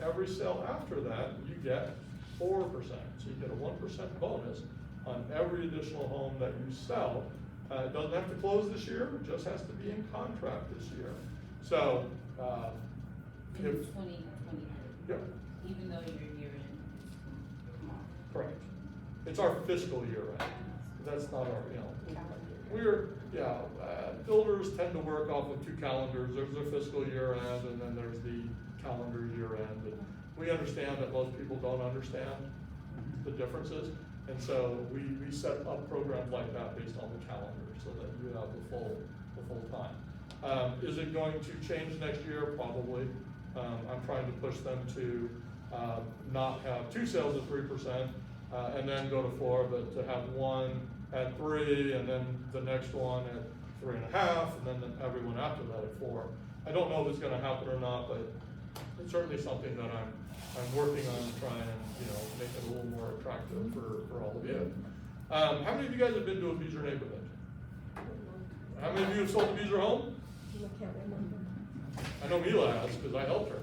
Speaker 15: Every sale after that, you get 4%. So you get a 1% bonus on every additional home that you sell. It doesn't have to close this year, it just has to be in contract this year. So,
Speaker 8: In 2023.
Speaker 15: Yeah.
Speaker 8: Even though your year end is tomorrow.
Speaker 15: Correct. It's our fiscal year end. That's not our, you know, builders tend to work off of 2 calendars. There's their fiscal year end, and then there's the calendar year end. And we understand that most people don't understand the differences, and so we set up programs like that based on the calendar so that you have the full time. Is it going to change next year? Probably. I'm trying to push them to not have 2 sales at 3% and then go to 4, but to have 1 at 3 and then the next one at 3.5 and then everyone after that at 4. I don't know if it's going to happen or not, but it's certainly something that I'm working on trying and, you know, make it a little more attractive for all of you. How many of you guys have been to a Beezer neighborhood? How many of you have sold a Beezer home?
Speaker 2: I can't remember.
Speaker 15: I know Mila has, because I helped her.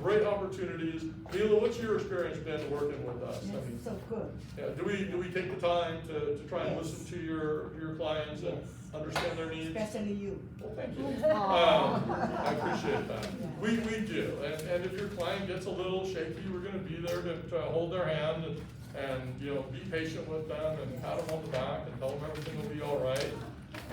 Speaker 15: Great opportunities. Mila, what's your experience been working with us? I mean,
Speaker 17: so good.
Speaker 15: yeah, do we take the time to try and listen to your clients and understand their needs?
Speaker 17: Especially you.
Speaker 15: Well, thank you. I appreciate that. We do, and if your client gets a little shaky, we're gonna be there to hold their hand and you know, be patient with them and pat them on the back and tell them everything will be all right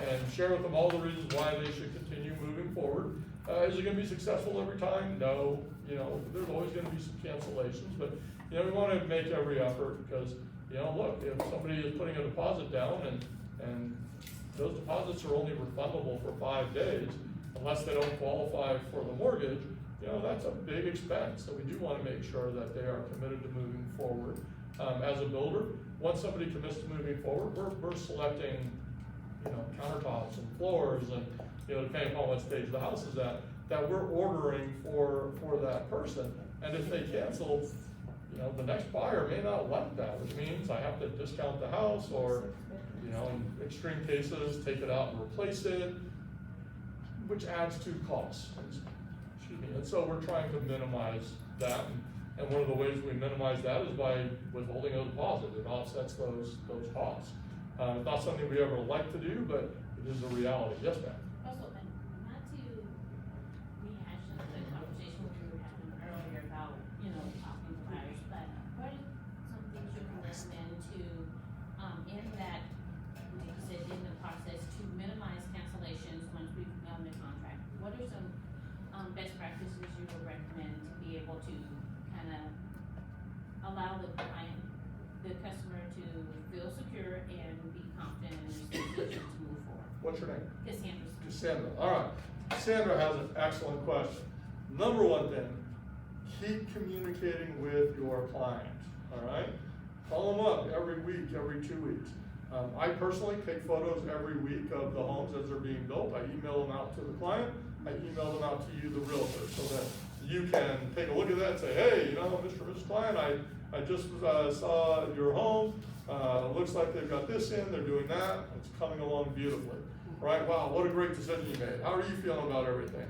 Speaker 15: and share with them all the reasons why they should continue moving forward. Is it gonna be successful every time? No. You know, there's always gonna be some cancellations, but you know, we wanna make every effort because, you know, look, if somebody is putting a deposit down and those deposits are only refundable for 5 days, unless they don't qualify for the mortgage, you know, that's a big expense, so we do wanna make sure that they are committed to moving forward. As a builder, once somebody commits to moving forward, we're selecting, you know, countertops and floors and, you know, depending upon what stage the house is at, that we're ordering for that person. And if they cancel, you know, the next buyer may not like that, which means I have to discount the house or, you know, in extreme cases, take it out and replace it, which adds to costs. Excuse me. And so we're trying to minimize that. And one of the ways we minimize that is by withholding a deposit. It offsets those costs. It's not something we ever like to do, but it is a reality. Yes, ma'am?
Speaker 8: Also, and not to rehash the conversation we were having earlier about, you know, talking to buyers, but what are some things you can recommend to, in that, like you said, in the process, to minimize cancellations once we've done the contract? What are some, best practices you would recommend to be able to kind of allow the client, the customer to feel secure and be confident in their decision to move forward?
Speaker 15: What's your name?
Speaker 8: Cassandra.
Speaker 15: All right. Cassandra has an excellent question. Number one thing, keep communicating with your client, all right? Call them up every week, every 2 weeks. I personally take photos every week of the homes as they're being built. I email them out to the client. I email them out to you, the realtor, so that you can take a look at that and say, hey, you know, Mr. and Mrs. Client, I just saw your home. It looks like they've got this in, they're doing that. It's coming along beautifully, right? Wow, what a great decision you made. How are you feeling about everything?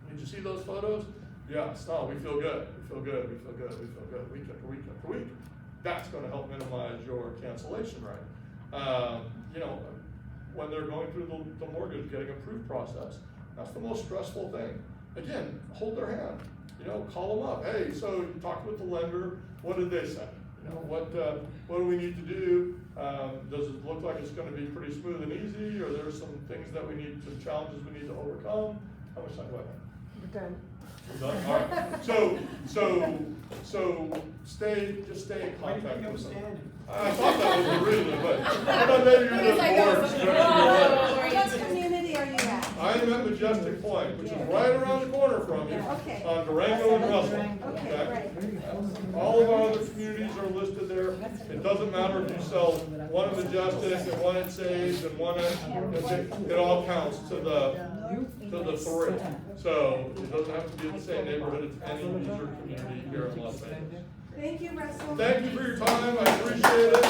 Speaker 15: Did you see those photos? Yes. No, we feel good. We feel good. We feel good. We feel good. Week after week after week. That's going to help minimize your cancellation rate. You know, when they're going through the mortgage getting approved process, that's the most stressful thing. Again, hold their hand. You know, call them up. Hey, so you talked with the lender. What did they say? You know, what do we need to do? Does it look like it's going to be pretty smooth and easy, or there's some things that we need, some challenges we need to overcome? How much time do I have?
Speaker 2: We're done.
Speaker 15: We're done? All right. So just stay in contact with them. I thought that was the reason, but I thought maybe you're just bored.
Speaker 2: What community are you at?
Speaker 15: I am at Majestic Point, which is right around the corner from you,
Speaker 2: Okay.
Speaker 15: on Durango and Russell.
Speaker 2: Okay, great.
Speaker 15: All of our other communities are listed there. It doesn't matter if you sell one at Majestic and one at Sage and one at, it all counts to the three. So it doesn't have to be in the same neighborhood, it's any leisure community here in Las Vegas.
Speaker 2: Thank you, Russell.
Speaker 15: Thank you for your time, I appreciate it.